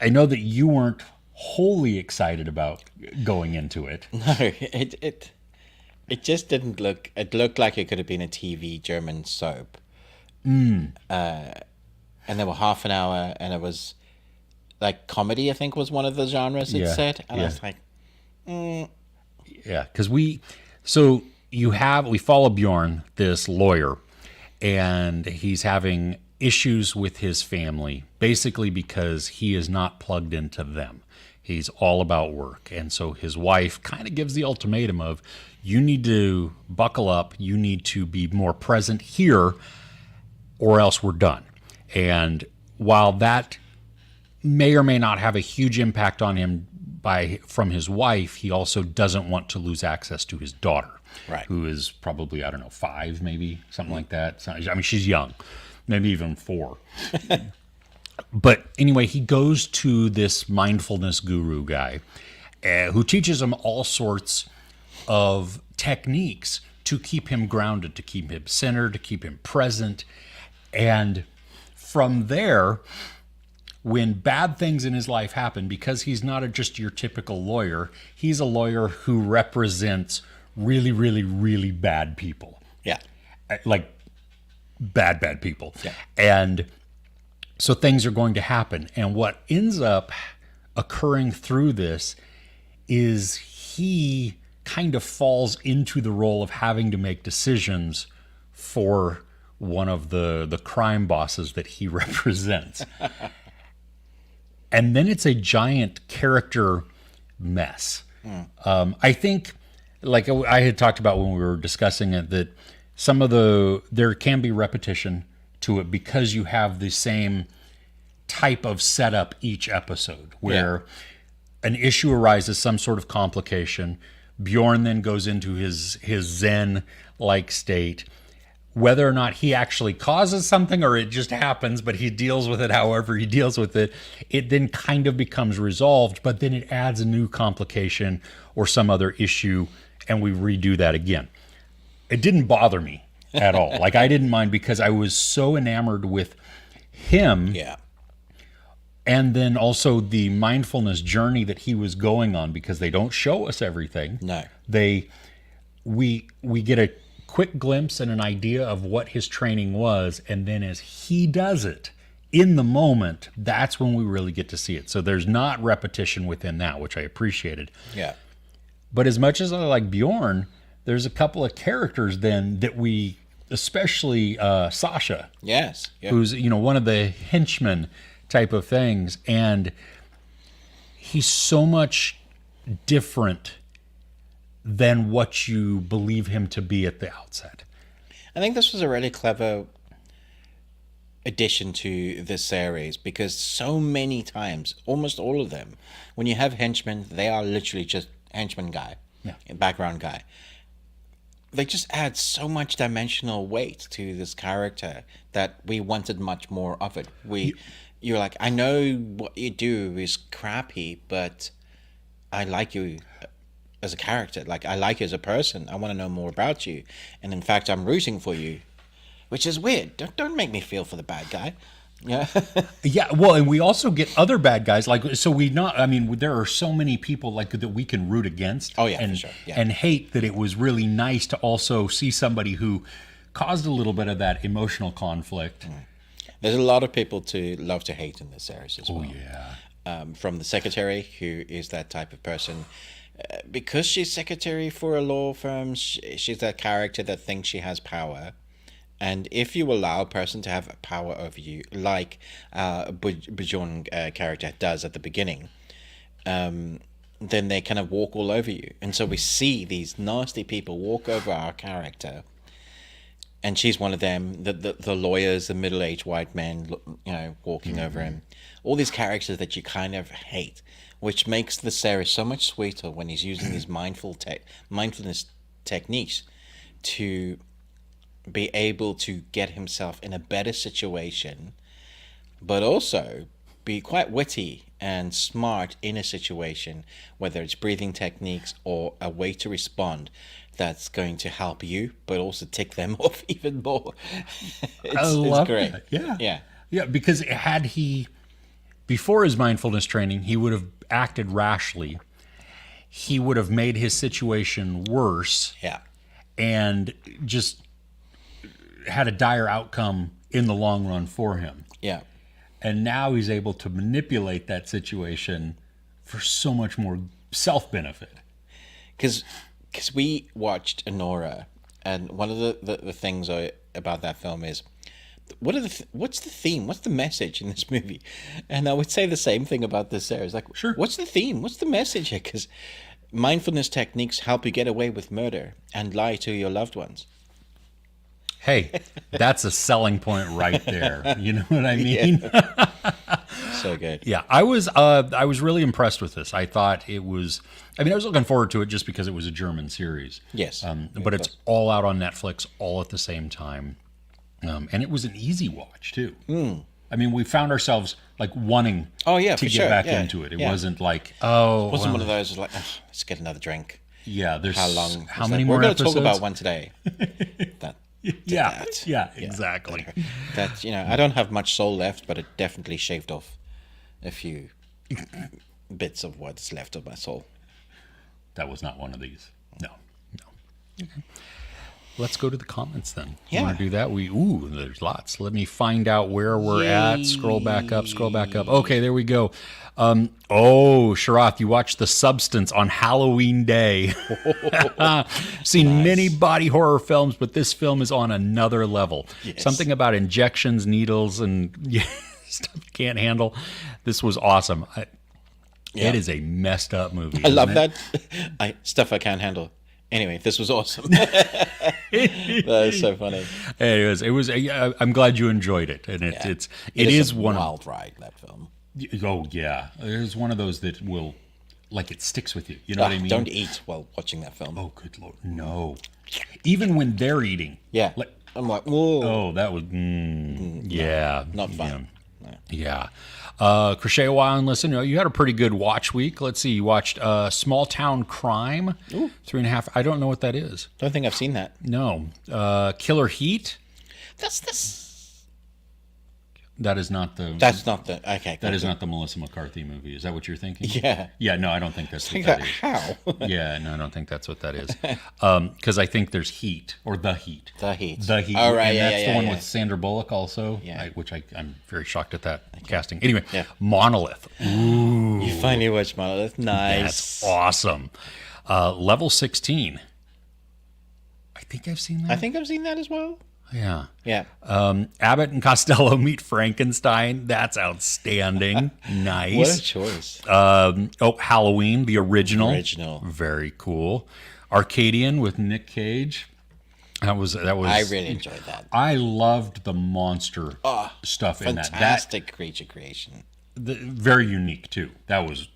I know that you weren't wholly excited about going into it. No, it just didn't look. It looked like it could have been a TV German soap. And there were half an hour, and it was like comedy. I think was one of the genres it said, and I was like, Yeah, because we follow Bjorn, this lawyer, and he's having issues with his family, basically because he is not plugged into them. He's all about work. And so his wife kind of gives the ultimatum of, you need to buckle up, you need to be more present here, or else we're done. And while that may or may not have a huge impact on him from his wife, he also doesn't want to lose access to his daughter, right, who is probably, I don't know, 5, maybe, something like that. I mean, she's young, maybe even 4. But anyway, he goes to this mindfulness guru guy who teaches him all sorts of techniques to keep him grounded, to keep him centered, to keep him present. And from there, when bad things in his life happen, because he's not just your typical lawyer, he's a lawyer who represents really, really, really bad people. Yeah. Like bad people. Yeah. And so things are going to happen. And what ends up occurring through this is he kind of falls into the role of having to make decisions for one of the crime bosses that he represents. And then it's a giant character mess. I think, like I had talked about when we were discussing it, that there can be repetition to it because you have the same type of setup each episode where an issue arises, some sort of complication. Bjorn then goes into his Zen-like state. Whether or not he actually causes something or it just happens, but he deals with it however he deals with it, it then kind of becomes resolved, but then it adds a new complication or some other issue, and we redo that again. It didn't bother me at all. Like, I didn't mind because I was so enamored with him. Yeah. And then also the mindfulness journey that he was going on, because they don't show us everything. No. We get a quick glimpse and an idea of what his training was, and then as he does it in the moment, that's when we really get to see it. So there's not repetition within that, which I appreciated. Yeah. But as much as I like Bjorn, there's a couple of characters then that we, especially Sasha. Yes. Yeah. Who's, one of the henchmen type of things. And he's so much different than what you believe him to be at the outset. I think this was a really clever addition to this series because so many times, almost all of them, when you have henchmen, they are literally just henchman guy, background guy. They just add so much dimensional weight to this character that we wanted much more of it. You're like, I know what you do is crappy, but I like you as a character. Like, I like you as a person. I want to know more about you. And in fact, I'm rooting for you, which is weird. Don't make me feel for the bad guy. Yeah. Yeah. Well, and we also get other bad guys. There are so many people like that we can root against. Oh, yeah, and, for sure. Yeah. And hate that it was really nice to also see somebody who caused a little bit of that emotional conflict. There's a lot of people to love to hate in this series as well. Oh, yeah. From the secretary, who is that type of person. Because she's secretary for a law firm, she's that character that thinks she has power. And if you allow a person to have power over you, like Bjorn character does at the beginning, then they kind of walk all over you. And so we see these nasty people walk over our character. And she's one of them, the lawyers, the middle-aged white men, walking over him. All these characters that you kind of hate, which makes the series so much sweeter when he's using these mindfulness techniques to be able to get himself in a better situation, but also be quite witty and smart in a situation, whether it's breathing techniques or a way to respond that's going to help you, but also tick them off even more. It's great. That. Yeah. Yeah. Yeah, because had he, before his mindfulness training, he would have acted rashly. He would have made his situation worse. Yeah. And just had a dire outcome in the long run for him. Yeah. And now he's able to manipulate that situation for so much more self-benefit. Because we watched Anora, and one of the things about that film is, what's the theme? What's the message in this movie? And I would say the same thing about this series. Like, sure. What's the theme? What's the message here? Because mindfulness techniques help you get away with murder and lie to your loved ones. Hey, that's a selling point right there. You know what I mean? Yeah. So good. Yeah, I was really impressed with this. I thought it was. I mean, I was looking forward to it just because it was a German series. Yes, but it's all out on Netflix, all at the same time, and it was an easy watch too. I mean, we found ourselves like wanting to get back into it. It wasn't like it wasn't one of those like let's get another drink. Yeah, there's how many more We're going episodes? to talk about one today. Yeah, exactly. That I don't have much soul left, but it definitely shaved off a few bits of what's left of my soul. That was not one of these. No. Okay. Let's go to the comments then. Yeah. You want to do that? There's lots. Let me find out where we're at. Scroll back up. Okay, there we go. Sharath, you watched The Substance on Halloween Day. Seen many body horror films, but this film is on another level. Yes. Something about injections, needles, and stuff you can't handle. This was awesome. It is a messed up movie. I love that. Stuff I can't handle. Anyway, this was awesome. That is so funny. Anyways, it was. I'm glad you enjoyed it, and it is a one wild ride. That film. Oh yeah, it's one of those that will, like, it sticks with you. You know what I mean? Don't eat while watching that film. Oh, good Lord, no. Even when they're eating. Yeah. Like, I'm like, whoa. Oh, that was. Yeah. Not fun. Yeah. Crochet a while and listen. You had a pretty good watch week. Let's see. You watched Small Town Crime. Ooh. 3.5. I don't know what that is. Don't think I've seen that. No. Killer Heat. That's this. That is not the. That's not the. Okay. That is not the Melissa McCarthy movie. Is that what you're thinking? Yeah. Yeah. No, I don't think that's what that is. How? Yeah. No, I don't think that's what that is. Because I think there's Heat or The Heat. The Heat. The Heat. Oh, right. And Yeah. that's the one with Sandra Bullock also. Yeah. Which I'm very shocked at that casting. Anyway, Monolith. Ooh. You finally watched Monolith. Nice. That's awesome. Level 16. I think I've seen that. I think I've seen that as well. Yeah. Yeah. Abbott and Costello meet Frankenstein. That's outstanding. Nice. What a choice. Halloween, the original. Original. Very cool. Arcadian with Nick Cage. That was. I really enjoyed that. I loved the monster stuff in that. Fantastic creature creation. Very unique too. That was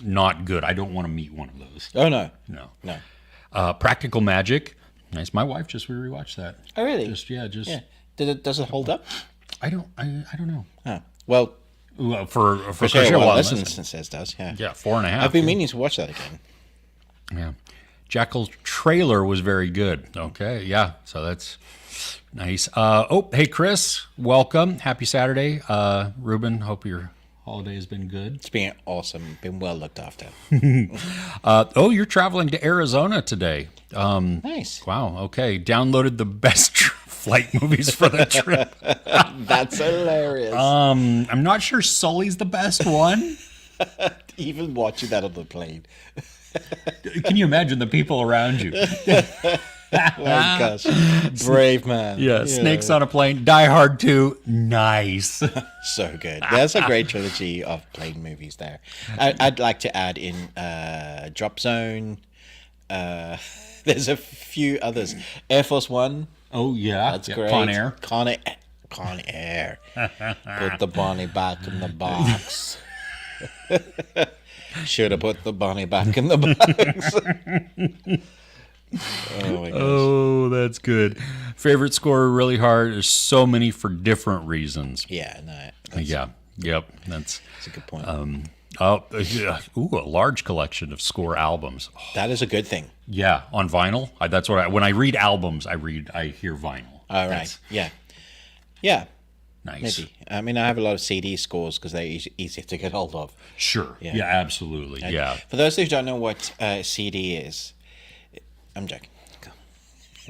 not good. I don't want to meet one of those. Oh no. No. Practical Magic. Nice. My wife just rewatched that. Oh really? Yeah. Does it hold up? I don't know. Huh. Well, for Crochet While Listen says does. Yeah. Yeah, 4.5. I've been meaning to watch that again. Yeah. Jackal's trailer was very good. Okay. Yeah. So that's nice. Hey Chris, welcome. Happy Saturday. Ruben, hope your holiday has been good. It's been awesome. Been well looked after. You're traveling to Arizona today. Nice. Wow. Okay. Downloaded the best flight movies for the trip. That's hilarious. I'm not sure Sully's the best one. Even watching that on the plane. Can you imagine the people around you? Oh gosh, brave man. Yeah, Snakes on a Plane, Die Hard 2, nice. So good. There's a great trilogy of plane movies there. I'd like to add in Drop Zone. There's a few others. Air Force One. Oh yeah, that's great. Con Air. Put the Bonnie back in the box. Should have put the Bonnie back in the box. Oh my gosh. Oh, that's good. Favorite score, really hard. There's so many for different reasons. Yeah, no. Yeah. Yep, that's a good point. yeah. Ooh, a large collection of score albums. Oh, That is a good thing. yeah, on vinyl. That's what when I read albums, I hear vinyl. All right. That's Yeah. Yeah. nice. Maybe. I mean, I have a lot of CD scores because they're easier to get hold of. Sure. Yeah, absolutely. Yeah. For those who don't know what CD is, I'm joking. Go.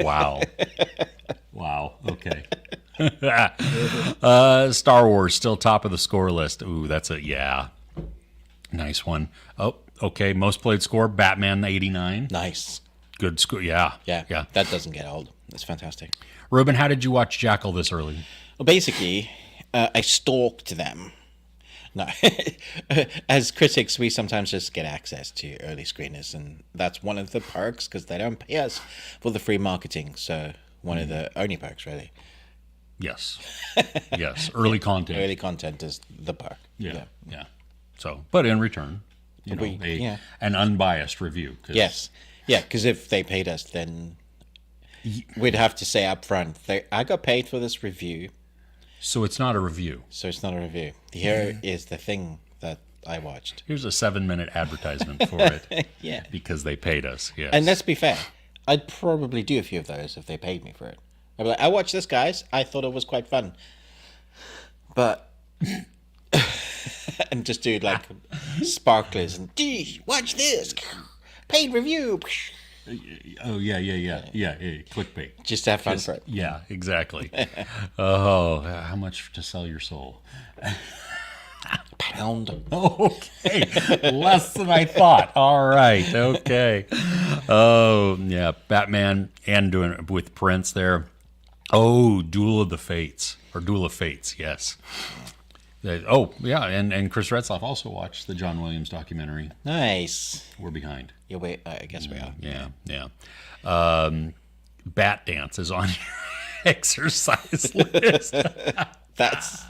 Wow. Wow. Okay. Star Wars still top of the score list. Ooh, that's a nice one. Oh, okay. Most played score Batman '89. Nice. Good score. Yeah. Yeah. Yeah. That doesn't get old. That's fantastic. Ruben, how did you watch Jackal this early? Well, basically, I stalked them. No, as critics, we sometimes just get access to early screeners, and that's one of the perks because they don't pay us for the free marketing. So one of the only perks, really. Yes. Yes. Early content. Early content is the perk. Yeah. Yeah. So, but in return, you know, an unbiased review. Yes. Yeah, because if they paid us, then we'd have to say up front, I got paid for this review. So it's not a review. So it's not a review. Here is the thing that I watched. Here's a 7-minute advertisement for it. Yeah. Because they paid us. Yes. And let's be fair, I'd probably do a few of those if they paid me for it. I'd be like, I watched this, guys. I thought it was quite fun. But... and just do like sparklers and, watch this. Paid review. Oh, yeah. Clickbait. Just have fun for it. Yeah, exactly. Oh, how much to sell your soul? Pound. Okay. Less than I thought. All right. Okay. Oh, yeah. Batman and doing it with Prince there. Oh, Duel of the Fates. Or Duel of Fates, yes. Oh, yeah. And Chris Retzlaff also watched the John Williams documentary. Nice. We're behind. Yeah, wait, I guess we are. Yeah. Bat dance is on your exercise list. That's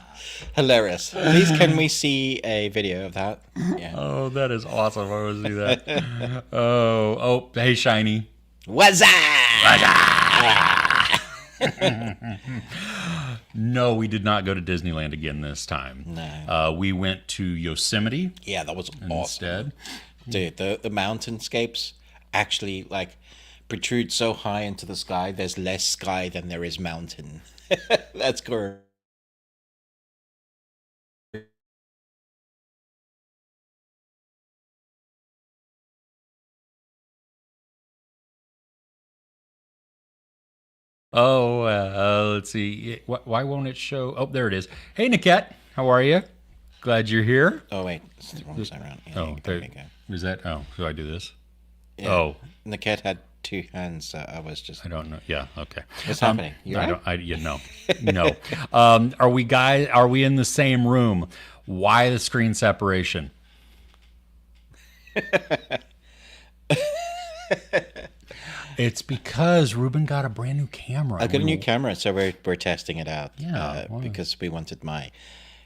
hilarious. Please, can we see a video of that? Yeah. Oh, that is awesome. I want to see that. Oh, hey, Shiny. What's up? No, we did not go to Disneyland again this time. No. We went to Yosemite. Yeah, that was awesome. Instead. Dude, the mountainscapes actually like protrude so high into the sky. There's less sky than there is mountain. That's correct. Oh, let's see. Why won't it show? Oh, there it is. Hey, Niket. How are you? Glad you're here. Oh, wait. It's the wrong side around. Yeah, Oh, there is that. Oh, do I do this? Yeah. Oh, The cat had two hands, so I was just... I don't know. Yeah. Okay. What's happening? You I right? don't. No. Are we in the same room? Why the screen separation? It's because Ruben got a brand new camera. I got a new camera, so we're testing it out. Yeah, why? Because we wanted my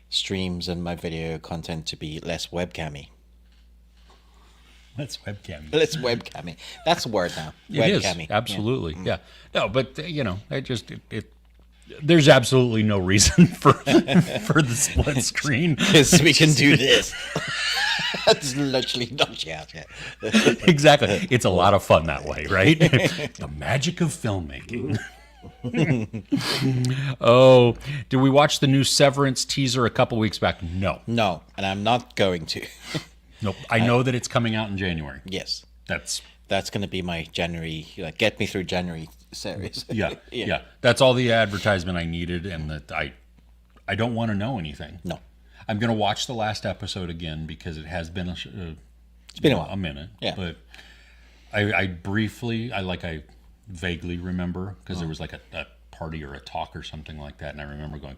streams and my video content to be less webcammy. That's webcam. Less webcammy. That's a word now. It is, Webcammy. absolutely. Yeah. No, but there's absolutely no reason for the split screen. Because we can do this. That's literally not out yet. Exactly. It's a lot of fun that way, right? The magic of filmmaking. Oh, did we watch the new Severance teaser a couple weeks back? No. No, and I'm not going to. Nope. I know that it's coming out in January. Yes. That's going to be my January, get me through January series. yeah. That's all the advertisement I needed, and that I don't want to know anything. No. I'm going to watch the last episode again because it has been It's been a while. a minute. Yeah. But I vaguely remember because there was like a party or a talk or something like that, and I remember going,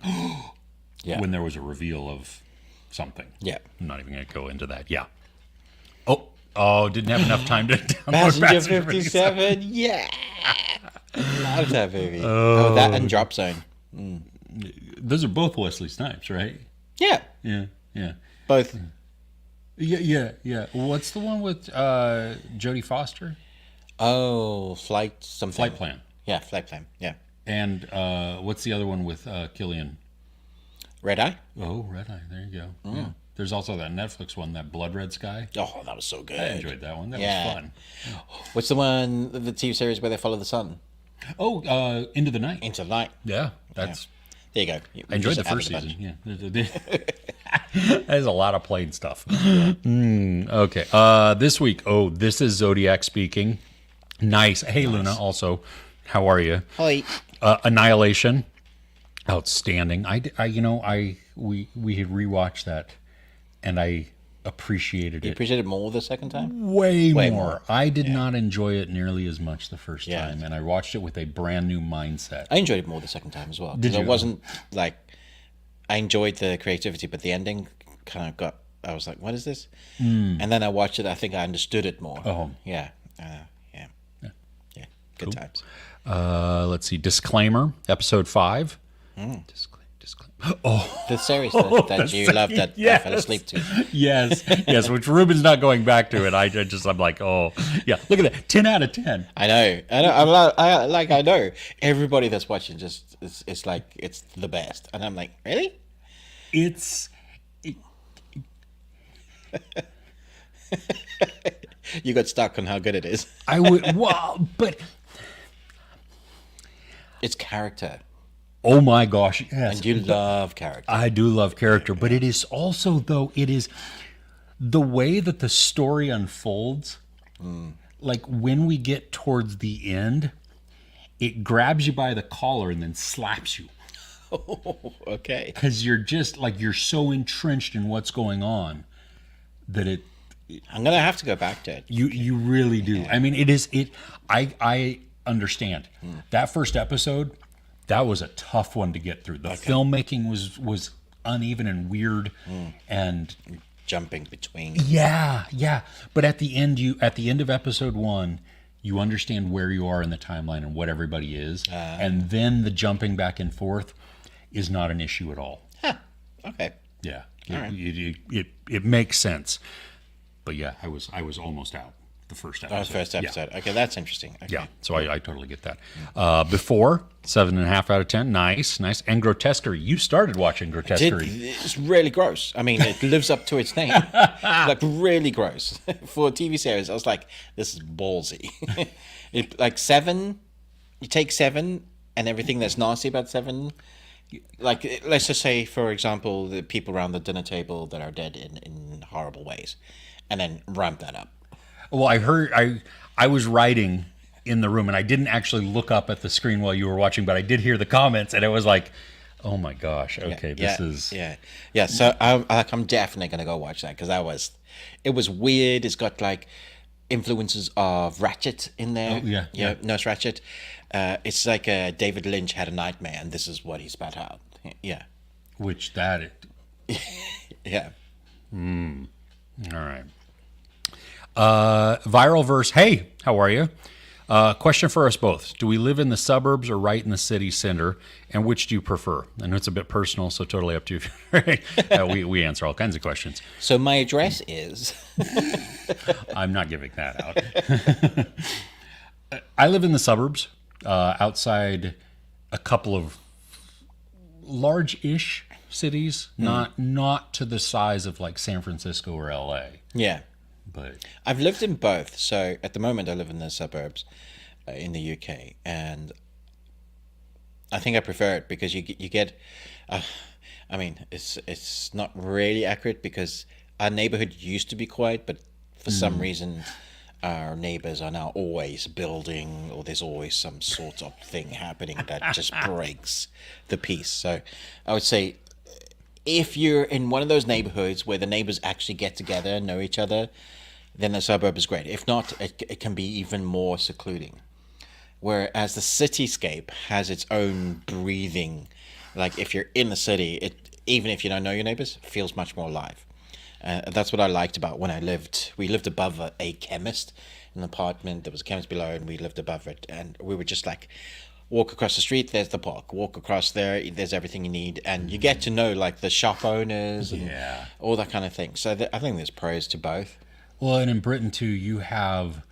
Yeah. when there was a reveal of something. Yeah. I'm not even going to go into that. Yeah. Oh, didn't have enough time to download Passenger 57, yeah. Love that movie. Oh, that and Drop Zone. Those are both Wesley Snipes, right? Yeah, Yeah. both. Yeah. What's the one with Jodie Foster? Oh, Flight something. Flight Plan. Yeah, Flight Plan. Yeah. And what's the other one with Killian? Red Eye? Oh, Red Eye. There you go. Yeah. There's also that Netflix one, that Blood Red Sky. Oh, that was so good. I enjoyed that one. That was fun. What's the one, the TV series where they follow the sun? Oh, Into the Night. Into the Night. Yeah, that's. There you go. I enjoyed the first season. Yeah, there's a lot of plain stuff. Okay, this week. Oh, this is Zodiac Speaking. Nice. Hey, Luna. Also, how are you? Hi. Annihilation. Outstanding. We had rewatched that, and I appreciated You it appreciate it more the second time? way more. I did not enjoy it nearly as much the first Yeah. time, and I watched it with a brand new mindset. I enjoyed it more the second time as well. Did you? It wasn't like I enjoyed the creativity, but the ending kind of got. I was like, "What is this?" And then I watched it. I think I understood it more. Oh. Yeah, Good times. Let's see. Disclaimer. Episode 5. Disclaimer. Oh, The series that you loved that I fell asleep to. yes. Which Ruben's not going back to it. I'm like, oh, yeah. Look at that. 10 out of 10. I know. I know. Everybody that's watching it's like it's the best, and I'm like, really? You got stuck on how good it is. I would. Well, but It's character, oh my gosh, yes. and you love character. I do love character, but it is also, though, it is the way that the story unfolds. Like when we get towards the end, it grabs you by the collar and then slaps you. Okay. Because you're just like, you're so entrenched in what's going on that I'm gonna have to go back to it. you really do. I mean, I understand that first episode. That was a tough one to get through. The filmmaking was uneven and weird, and Jumping between. yeah. But at the end of episode 1, you understand where you are in the timeline and what everybody is, and then the jumping back and forth is not an issue at all. Huh. Okay. Yeah, it makes sense. But yeah, I was almost out the first episode. Oh, first episode. Yeah. Okay, that's interesting. Okay. Yeah, so I totally get that. Before, 7.5 out of 10. Nice. And Grotesquerie. You started watching Grotesquerie. It's really gross. I mean, it lives up to its name. Like, really gross. For a TV series, I was like, this is ballsy. Like 7, you take 7 and everything that's nasty about 7. Like, let's just say, for example, the people around the dinner table that are dead in horrible ways. And then ramp that up. Well, I was writing in the room, and I didn't actually look up at the screen while you were watching, but I did hear the comments, and it was like, oh my gosh, okay, this is... Yeah, so I'm definitely going to go watch that, because it was weird. It's got, like, influences of Ratchet in there. Oh, yeah. Nurse Ratchet. It's like David Lynch had a nightmare, and this is what he spat out. Yeah. Which that... Yeah. All right. Viral verse. Hey, how are you? Question for us both. Do we live in the suburbs or right in the city center? And which do you prefer? I know it's a bit personal, so totally up to you. We answer all kinds of questions. So my address is... I'm not giving that out. I live in the suburbs, outside a couple of large-ish cities, not to the size of like San Francisco or LA. Yeah. But I've lived in both. So at the moment, I live in the suburbs in the UK, and I think I prefer it because you get. I mean, it's not really accurate because our neighborhood used to be quiet, but for some reason, our neighbors are now always building, or there's always some sort of thing happening that just breaks the peace. So I would say, if you're in one of those neighborhoods where the neighbors actually get together and know each other, then the suburb is great. If not, it can be even more secluding. Whereas the cityscape has its own breathing. Like if you're in the city, even if you don't know your neighbors, it feels much more alive. That's what I liked about when I lived. We lived above a chemist in an apartment. There was a chemist below, and we lived above it. And we were just like, walk across the street, there's the park. Walk across there, there's everything you need. And you get to know like the shop owners and all that kind of thing. So I think there's pros to both. Well, and in Britain too, you have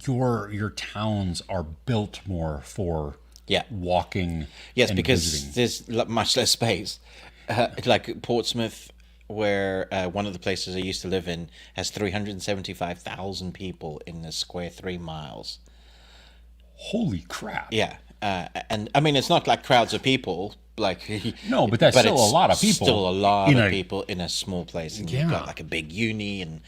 your towns are built more for Yeah. walking. Yes, and because visiting. there's much less space. Like Portsmouth, where one of the places I used to live in has 375,000 people in the square 3 miles. Holy crap! Yeah, and I mean it's not like crowds of people, like No, but that's still it's a lot of people. Still a lot in of a- people in a small place, and Yeah. you've got like a big uni, and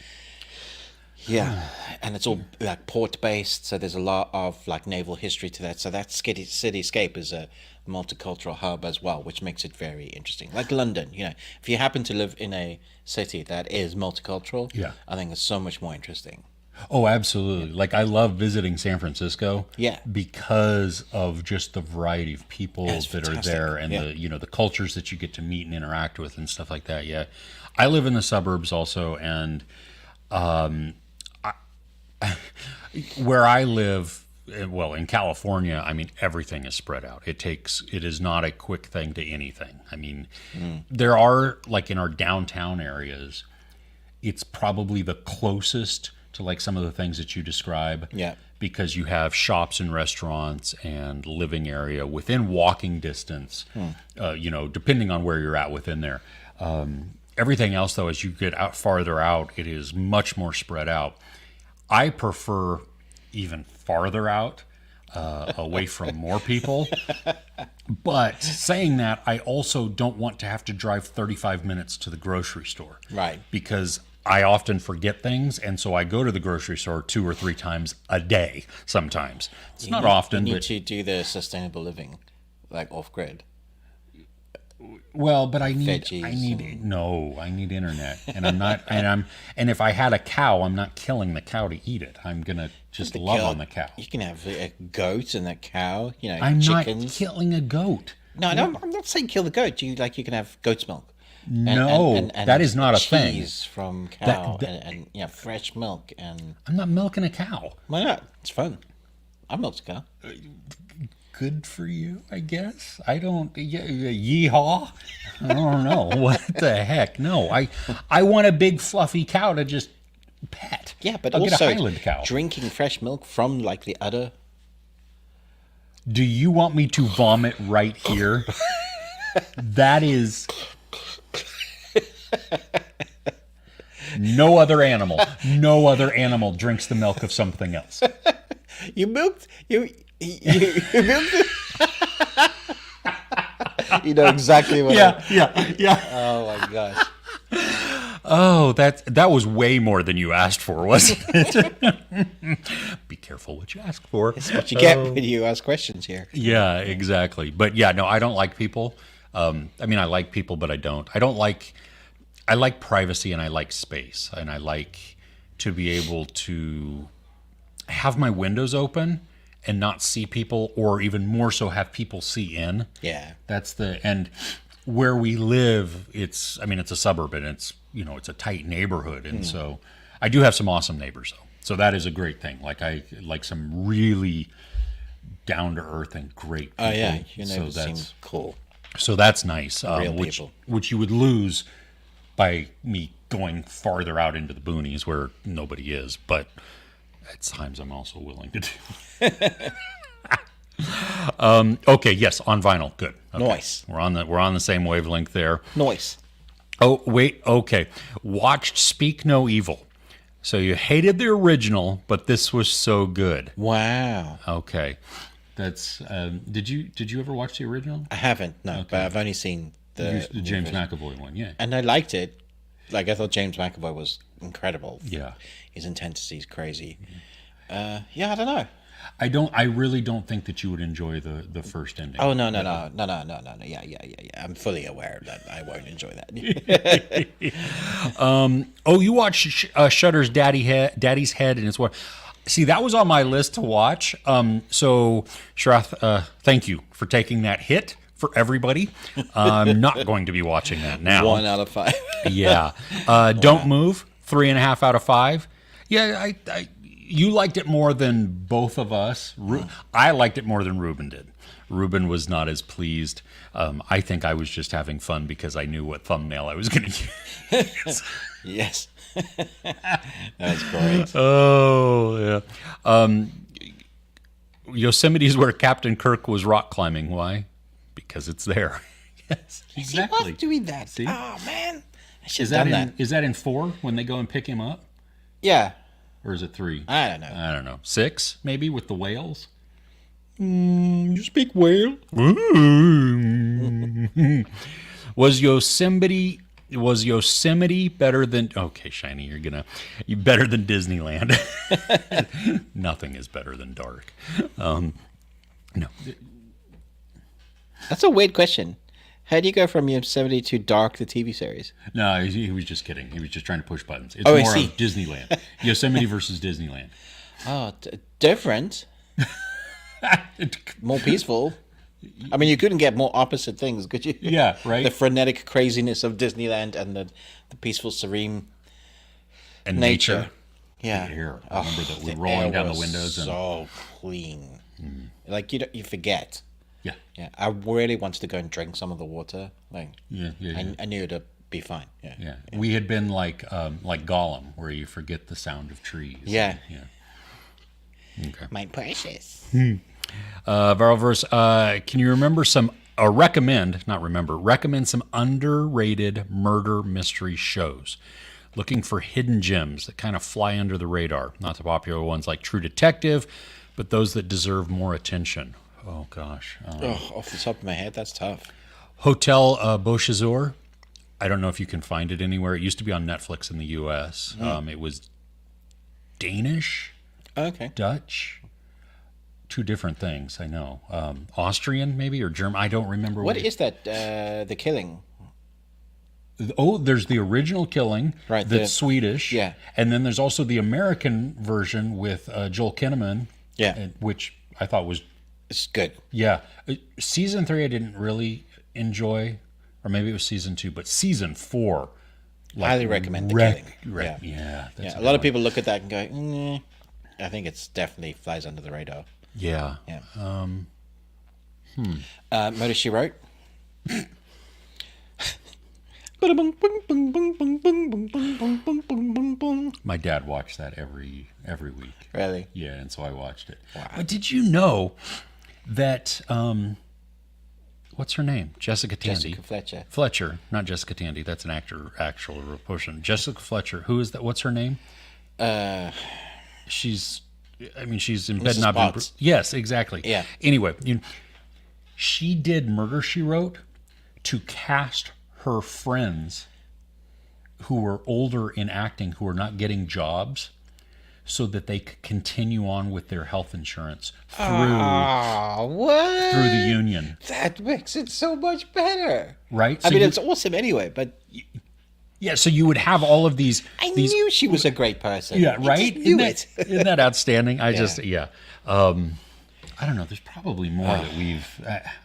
yeah, and it's all like port based, so there's a lot of like naval history to that. So that cityscape is a multicultural hub as well, which makes it very interesting. Like London, if you happen to live in a city that is multicultural, Yeah. I think it's so much more interesting. Oh, absolutely. Like I love visiting San Francisco. Yeah. Because of just the variety of people Yeah, it's that are fantastic. there and Yeah. the cultures that you get to meet and interact with and stuff like that. Yeah. I live in the suburbs also, and where I live, well, in California, I mean, everything is spread out. It is not a quick thing to anything. I mean, there are, like in our downtown areas, it's probably the closest to like some of the things that you describe. Yeah. Because you have shops and restaurants and living area within walking distance, depending on where you're at within there. Everything else, though, as you get out farther out, it is much more spread out. I prefer even farther out, away from more people. But saying that, I also don't want to have to drive 35 minutes to the grocery store. Right. Because I often forget things, and so I go to the grocery store 2 or 3 times a day sometimes. It's not often, You need but... to do the sustainable living, like off grid. Well, but I need Veggies I need internet, and I'm not, and if I had a cow, I'm not killing the cow to eat it. I'm gonna just love on the cow. You can have a goat and a cow. I'm chickens. not killing a goat. No, I'm not saying kill the goat. You can have goat's milk. No, that is not a thing. Cheese from cow That- and fresh milk and I'm not milking a cow. why not? It's fun. I milked a cow. Good for you, I guess. I don't. Yeehaw! I don't know what the heck. No, I want a big fluffy cow to just pet. Yeah, but I'll also get a Highland cow. drinking fresh milk from like the udder. Do you want me to vomit right here? That is no other animal. No other animal drinks the milk of something else. You milked you milked. You know exactly what. Yeah. Oh my gosh. Oh, that was way more than you asked for, wasn't it? Be careful what you ask for. That's what you get when you ask questions here. Yeah, exactly. But yeah, no, I don't like people. I mean, I like people, but I don't. I like privacy and I like space. And I like to be able to have my windows open and not see people, or even more so have people see in. Yeah. And where we live, it's a suburb, and it's a tight neighborhood. And so I do have some awesome neighbors though. So that is a great thing. Like I like some really down to earth and great people. Oh yeah, your neighbors so seem cool. So that's nice. Real which people. which you would lose by me going farther out into the boonies where nobody is. But at times I'm also willing to do. Okay, yes, on vinyl. Good. Okay. Nice. We're on the same wavelength there. Nice. Oh, wait, okay. Watched Speak No Evil. So you hated the original, but this was so good. Wow. Okay. That's did you ever watch the original? I haven't, no, but I've only seen the James McAvoy one, yeah. and I liked it. Like I thought James McAvoy was incredible. Yeah. His intensity is crazy. Yeah, I don't know. I really don't think that you would enjoy the first ending. Oh no. Yeah. I'm fully aware that I won't enjoy that. Oh, you watched Shudder's Daddy's Head, and it's what. See, that was on my list to watch. So, Sharath, thank you for taking that hit for everybody. I'm not going to be watching that now. 1 out of 5. Yeah. Don't Move, 3.5 out of 5. Yeah, you liked it more than both of us. I liked it more than Ruben did. Ruben was not as pleased. I think I was just having fun because I knew what thumbnail I was going to use. Yes. That's great. Oh, yeah. Yosemite is where Captain Kirk was rock climbing. Why? Because it's there. Yes, exactly. He was doing that. See? Oh, man. I should Is have that done in, that. is that in 4 when they go and pick him up? Yeah. Or is it 3? I don't know. I don't know. 6, maybe, with the whales? You speak whale? Was Yosemite better than... Okay, Shiny, you better than Disneyland. Nothing is better than dark. No. That's a weird question. How do you go from Yosemite to Dark, the TV series? No, he was just kidding. He was just trying to push buttons. It's Oh, I more see. of Disneyland. Yosemite versus Disneyland. Oh, different. More peaceful. I mean, you couldn't get more opposite things, could you? Yeah, right. The frenetic craziness of Disneyland and the peaceful, serene And nature. Yeah. The air. I remember that we were rolling down the windows. So clean. Like, you forget. Yeah. Yeah. I really wanted to go and drink some of the water. Like, Yeah. I knew it'd be fine. Yeah. Yeah. We had been like Gollum, where you forget the sound of trees. Yeah. Yeah. Okay. My precious. Varalverse, can you remember recommend some underrated murder mystery shows? Looking for hidden gems that kind of fly under the radar. Not the popular ones like True Detective, but those that deserve more attention. Oh, gosh. Off the top of my head, that's tough. Hotel Beauchesor. I don't know if you can find it anywhere. It used to be on Netflix in the U.S. It was Danish, Okay. Dutch, 2 different things, I know. Austrian, maybe, or German. I don't remember. What is that? The Killing. Oh, there's the original Killing, Right, that's Swedish. yeah. And then there's also the American version with Joel Kinnaman, Yeah. which I thought was, It's good. yeah. Season 3 I didn't really enjoy, or maybe it was season 2, but season 4. Highly recommend The Killing. Yeah. That's Yeah. A lot of people look at that and go, I think it's definitely flies under the radar. Yeah. Yeah. Murder, She Wrote. My dad watched that every week. Really? Yeah, and so I watched it. Wow. But did you know that what's her name? Jessica Tandy. Jessica Fletcher. Fletcher, not Jessica Tandy. That's an actual person. Jessica Fletcher. Who is that? What's her name? She's in bed Mrs. not been. Potts. Yes, exactly. Yeah. Anyway, she did Murder, She Wrote to cast her friends who were older in acting, who were not getting jobs, so that they could continue on with their health insurance through What? through the union. That makes it so much better. Right? I So mean, you- it's awesome anyway, but yeah, so you would have all of these. I knew she was a great person. Yeah, I right. just knew Isn't that outstanding? I don't know. There's probably more that we've.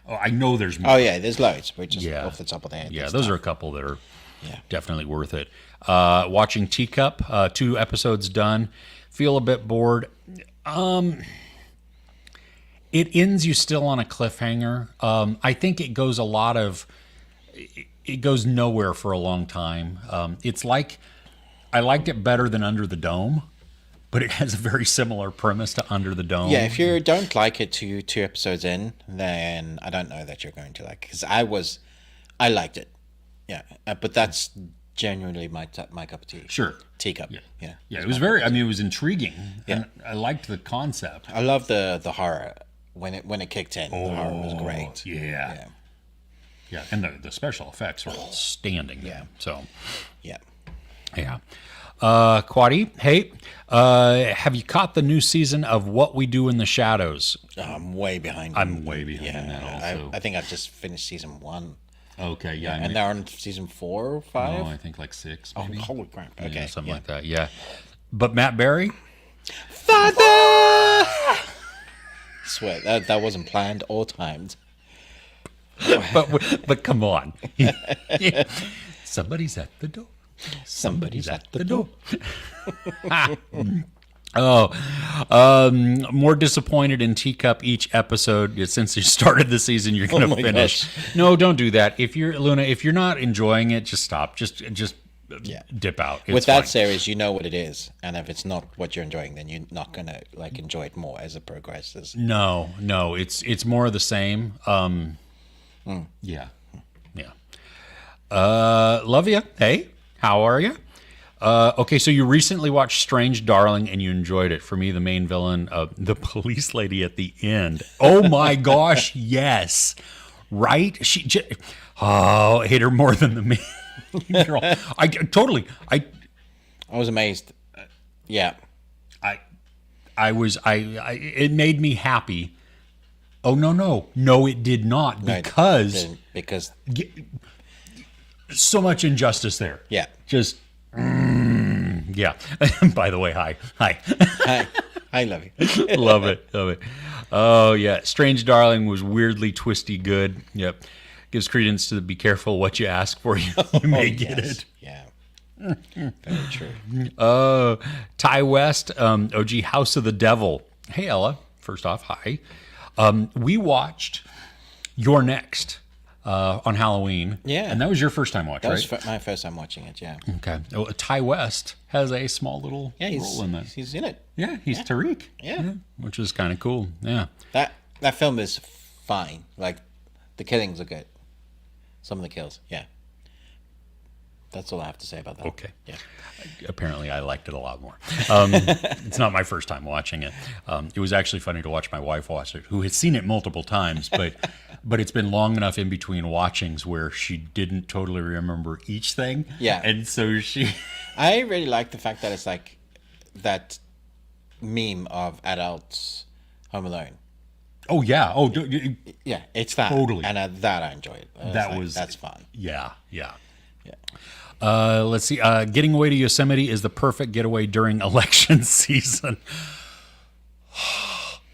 I know there's more. Oh, yeah, there's loads. We're just Yeah. off the top of the head. Yeah, There's those stuff. are a couple that are Yeah. definitely worth it. Watching Teacup, 2 episodes done. Feel a bit bored. It ends you still on a cliffhanger. I think it goes it goes nowhere for a long time. It's like I liked it better than Under the Dome, but it has a very similar premise to Under the Dome. Yeah, if you don't like it two episodes in, then I don't know that you're going to like it. Because I liked it. Yeah, but that's genuinely my cup of tea. Sure. Teacup. Yeah, it was very. I mean, it was intriguing. Yeah. And I liked the concept. I love the horror when it kicked in. The horror was great. Yeah. Yeah, and the special effects were outstanding. Yeah. So, Yeah. yeah. Quaddy, hey, have you caught the new season of What We Do in the Shadows? I'm way behind. I'm way behind that also. I think I've just finished season 1. Okay, yeah. And they're on season 4 or 5? I think like 6, Oh, maybe. holy crap. Yeah, Okay. something like that, yeah. But Matt Berry? Father! Swear, that wasn't planned or timed. But come on. Somebody's at the door. Somebody's at the door. More disappointed in Teacup each episode. Since you started the season, you're going to my finish. gosh. No, don't do that. If you're not enjoying it, just stop. Just dip out. It's With that fine. series, you know what it is, and if it's not what you're enjoying, then you're not gonna like enjoy it more as it progresses. No, it's more of the same. Yeah. Love you. Hey, how are you? Okay, so you recently watched Strange Darling and you enjoyed it. For me, the main villain, the police lady at the end. Oh my gosh, yes. Right? I hate her more than the main girl. I was amazed. Yeah. It made me happy. Oh, no, it did not, because because so much injustice there. Yeah. Just, yeah. By the way, hi. I love you. Love it. Oh, yeah. Strange Darling was weirdly twisty good. Yep. Gives credence to the be careful what you ask for. You may get it. Yeah. Very true. Ty West, OG House of the Devil. Hey, Ella. First off, hi. We watched You're Next on Halloween. Yeah. And that was your first time watching, right? That was my first time watching it, yeah. Okay. Oh, Ty West has a small little role in that. He's in it. Yeah, he's Tariq. Yeah. Which is kind of cool. Yeah. That film is fine. Like, the killings are good. Some of the kills, yeah. That's all I have to say about that. Okay. Yeah. Apparently, I liked it a lot more. It's not my first time watching it. It was actually funny to watch my wife watch it, who has seen it multiple times, but it's been long enough in between watchings where she didn't totally remember each thing. Yeah. And so I really like the fact that it's like that meme of adults Home Alone. Oh, yeah. Oh, yeah, it's that. Totally. And that I enjoy it. That's fun. Yeah. Yeah. Let's see. Getting away to Yosemite is the perfect getaway during election season.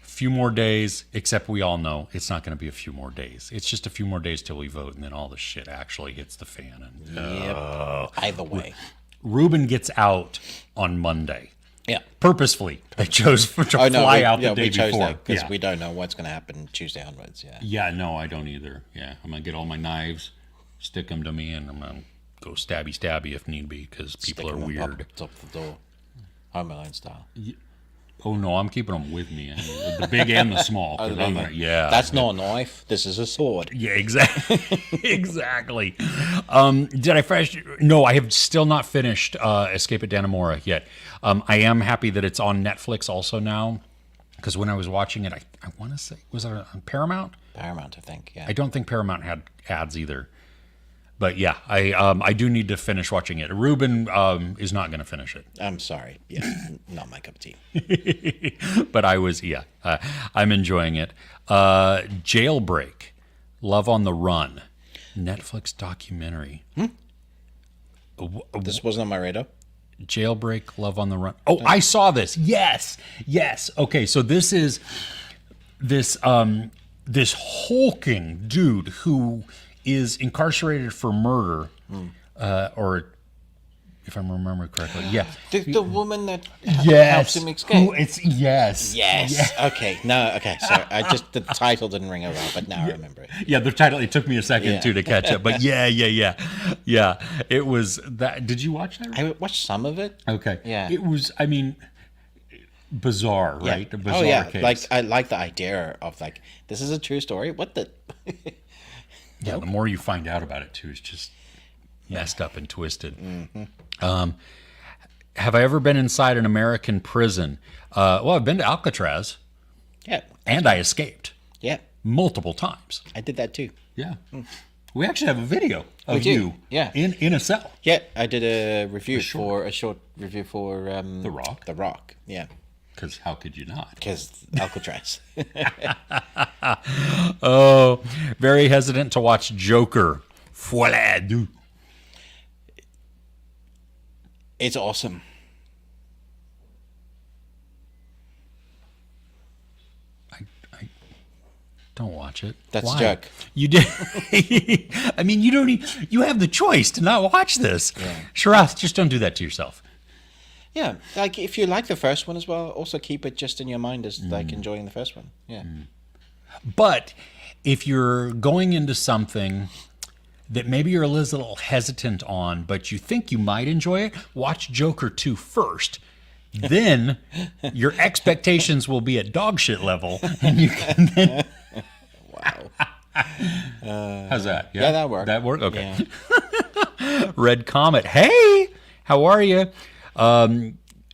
Few more days, except we all know it's not going to be a few more days. It's just a few more days till we vote, and then all the shit actually hits the fan. And Either way. Ruben gets out on Monday. Yeah. Purposefully. They chose to fly out the day we chose before. that because we don't know what's going to happen Tuesday onwards. Yeah. Yeah, no, I don't either. Yeah, I'm going to get all my knives, stick them to me, and I'm going to go stabby if need be, because people are weird. Up the door. Home Alone style. Oh, no, I'm keeping them with me. The big and the small. That's not a knife. This is a sword. Yeah, exactly. Exactly. Did I finish? No, I have still not finished Escape at Dannemora yet. I am happy that it's on Netflix also now, because when I was watching it, I want to say, was it on Paramount? Paramount, I think, yeah. I don't think Paramount had ads either. But yeah, I do need to finish watching it. Ruben is not going to finish it. I'm sorry. Yeah, not my cup of tea. But I'm enjoying it. Jailbreak, Love on the Run, Netflix documentary. This wasn't on my radar. Jailbreak, Love on the Run. Oh, I saw this. Yes. Okay, so this is this hulking dude who is incarcerated for murder, or if I'm remembering correctly, yeah. The woman that helps him escape. Yes. Okay. No. Okay. Sorry. The title didn't ring a bell, but now I remember it. Yeah, the title. It took me a second too to catch up, but yeah. It was that. Did you watch that? I watched some of it. Okay. Yeah. It was. I mean, bizarre, right? A bizarre case. Like I like the idea of like this is a true story. What the. Yeah, the more you find out about it too, it's just messed up and twisted. Mm-hmm. Have I ever been inside an American prison? Well, I've been to Alcatraz. Yeah. And I escaped. Yeah. Multiple times. I did that too. Yeah. We actually have a video of you in a cell. Yeah, I did a short review for The Rock. The Rock, yeah. Because how could you not? Because Alcatraz. Oh, very hesitant to watch Joker. Voilà, du. It's awesome. I don't watch it. That's Why? a joke. You did. I mean, you have the choice to not watch this. Yeah. Sharath, just don't do that to yourself. Yeah, like if you like the first one as well, also keep it just in your mind as like enjoying the first one. Yeah. But if you're going into something that maybe you're a little hesitant on, but you think you might enjoy it, watch Joker 2 first. Then your expectations will be at dog shit level, and you can then. Wow. How's that? Yeah, that worked. That worked? Okay. Yeah. Red Comet. Hey, how are you?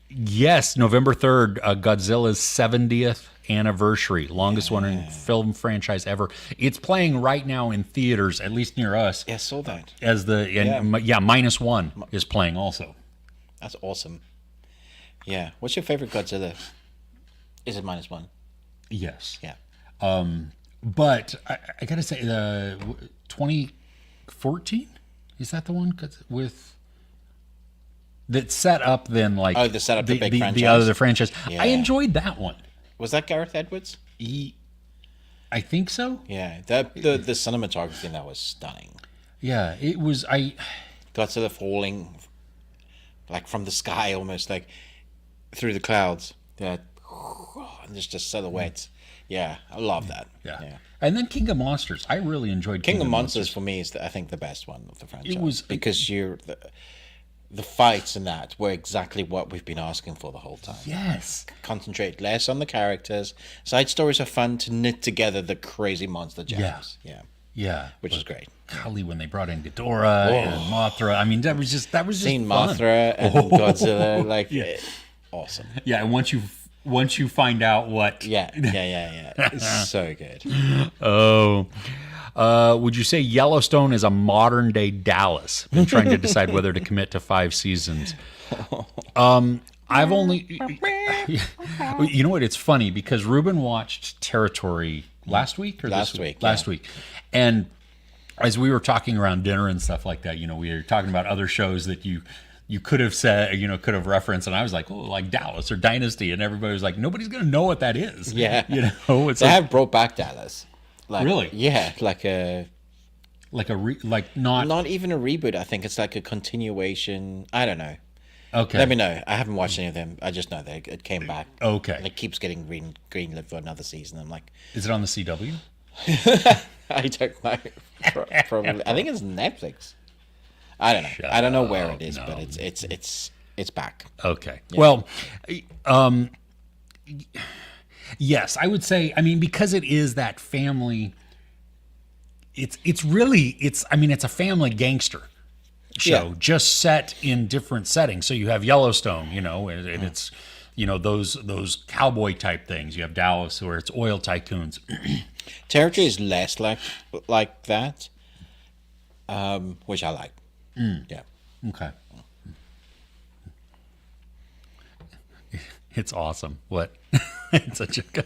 Yes, November 3rd, Godzilla's 70th anniversary, longest running film franchise ever. It's playing right now in theaters, at least near us. Yeah, I saw that. As -1 is playing also. That's awesome. Yeah. What's your favorite Godzilla? Is it -1? Yes. Yeah. But I gotta say, 2014, is that the one with that set up then like Oh, the set up the big the franchise. other franchise? Yeah. I enjoyed that one. Was that Gareth Edwards? I think so. Yeah. The cinematography in that was stunning. Yeah, it was. Godzilla falling like from the sky, almost like through the clouds. That and just silhouettes. Yeah, I love that. Yeah. And then King of Monsters. I really enjoyed King of Monsters for me is, I think, the best one of the franchise. It was because the fights in that were exactly what we've been asking for the whole time. Yes. Concentrate less on the characters. Side stories are fun to knit together the crazy monster jams. Yeah. Which is great. Golly, when they brought in Ghidorah and Mothra, I mean, that was just Seeing fun. Mothra and Godzilla, like, awesome. Yeah, and once you find out what. Yeah. It's so good. Oh. Would you say Yellowstone is a modern day Dallas? Been trying to decide whether to commit to 5 seasons. I've only. You know what? It's funny because Ruben watched Territory last week or Last this week, last week, and as we were talking around dinner and stuff like that, we were talking about other shows that you could have said, could have referenced, and I was like, oh, like Dallas or Dynasty, and everybody was like, nobody's gonna know what that is. Yeah. It's They have brought back Dallas. Like, Really? Yeah, not even a reboot. I think it's like a continuation. I don't know. okay. Let me know. I haven't watched any of them. I just know that it came back. Okay. And it keeps getting greenlit for another season. I'm like, Is it on the CW? I don't know. Probably. I think it's Netflix. I don't know. I don't know where it is, but it's back. Okay. Yeah. Well, yes, I would say. I mean, because it is that family. It's a family gangster show, just set in different settings. So you have Yellowstone, and it's those cowboy type things. You have Dallas, where it's oil tycoons. Territory is less like that, which I like. Yeah. Okay. It's awesome. What? It's a joke.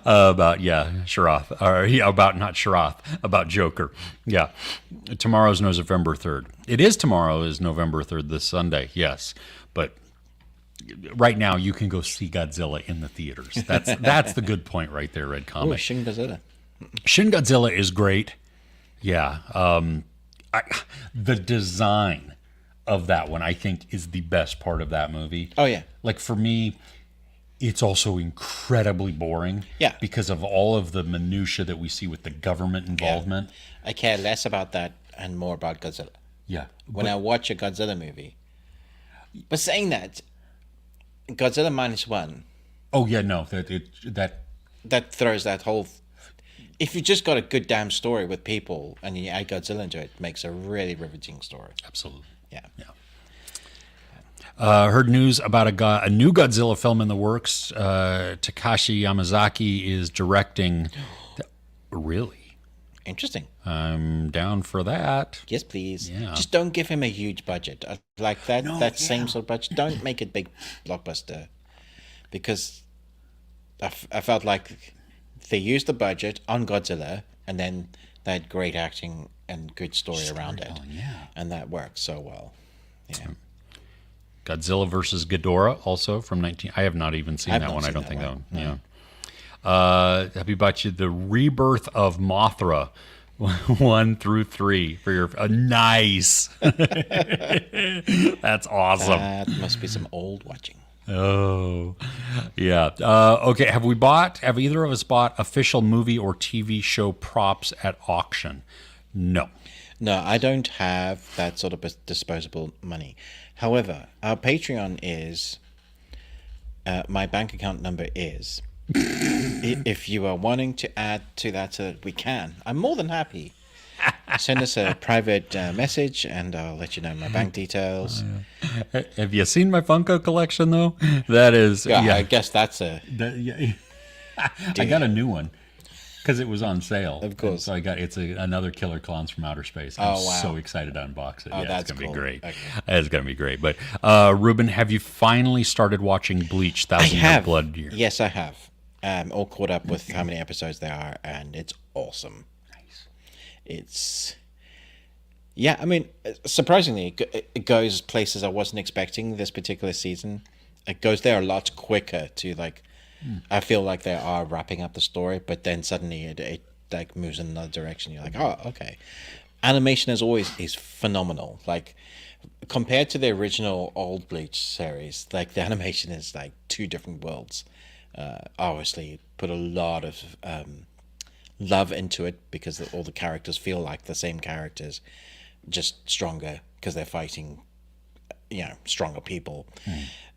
About Sharath. About Joker. Yeah. Tomorrow's November 3rd. It is tomorrow is November 3rd, this Sunday. Yes. But right now you can go see Godzilla in the theaters. That's the good point right there, Red Comet. Oh, Shin Godzilla. Shin Godzilla is great. Yeah. The design of that one, I think, is the best part of that movie. Oh, yeah. Like, for me, it's also incredibly boring. Yeah. Because of all of the minutia that we see with the government involvement. Yeah. I care less about that and more about Godzilla. Yeah. When I watch a Godzilla movie. But saying that, Godzilla -1. Oh, yeah, no. That throws that whole... If you just got a good damn story with people and you add Godzilla into it, makes a really riveting story. Absolutely. Yeah. Heard news about a new Godzilla film in the works. Takashi Yamazaki is directing. Really? Interesting. I'm down for that. Yes, please. Yeah. Just don't give him a huge budget. Like that same sort of budget. Don't make it big blockbuster. Because I felt like they used the budget on Godzilla and then they had great acting and good story around it. Yeah. And that worked so well. Yeah. Godzilla versus Ghidorah, also from 19. I have not even seen that one. I don't think that one. Yeah. Happy about you. The Rebirth of Mothra, 1 through 3 for your nice. That's awesome. That must be some old watching. Oh, yeah. Okay. Have either of us bought official movie or TV show props at auction? No. No, I don't have that sort of disposable money. However, our Patreon is, my bank account number is, if you are wanting to add to that so that we can, I'm more than happy. Send us a private message and I'll let you know my bank details. Have you seen my Funko collection, though? That is... Yeah, I guess that's a... I got a new one because it was on sale. Of course. And so it's another Killer Clowns from Outer Space. I'm so excited to unbox it. Oh, yeah, that's it's going to cool. be great. Okay. It's going to be great. But, Ruben, have you finally started watching Bleach, Thousand Year Blood Year? Yes, I have. All caught up with how many episodes there are, and it's awesome. Nice. It's... Yeah, I mean, surprisingly, it goes places I wasn't expecting this particular season. It goes there a lot quicker to, like... I feel like they are wrapping up the story, but then suddenly it like moves in another direction. You're like, oh, okay. Animation is phenomenal. Like, compared to the original old Bleach series, like the animation is like two different worlds. Obviously, put a lot of love into it because all the characters feel like the same characters, just stronger because they're fighting, stronger people.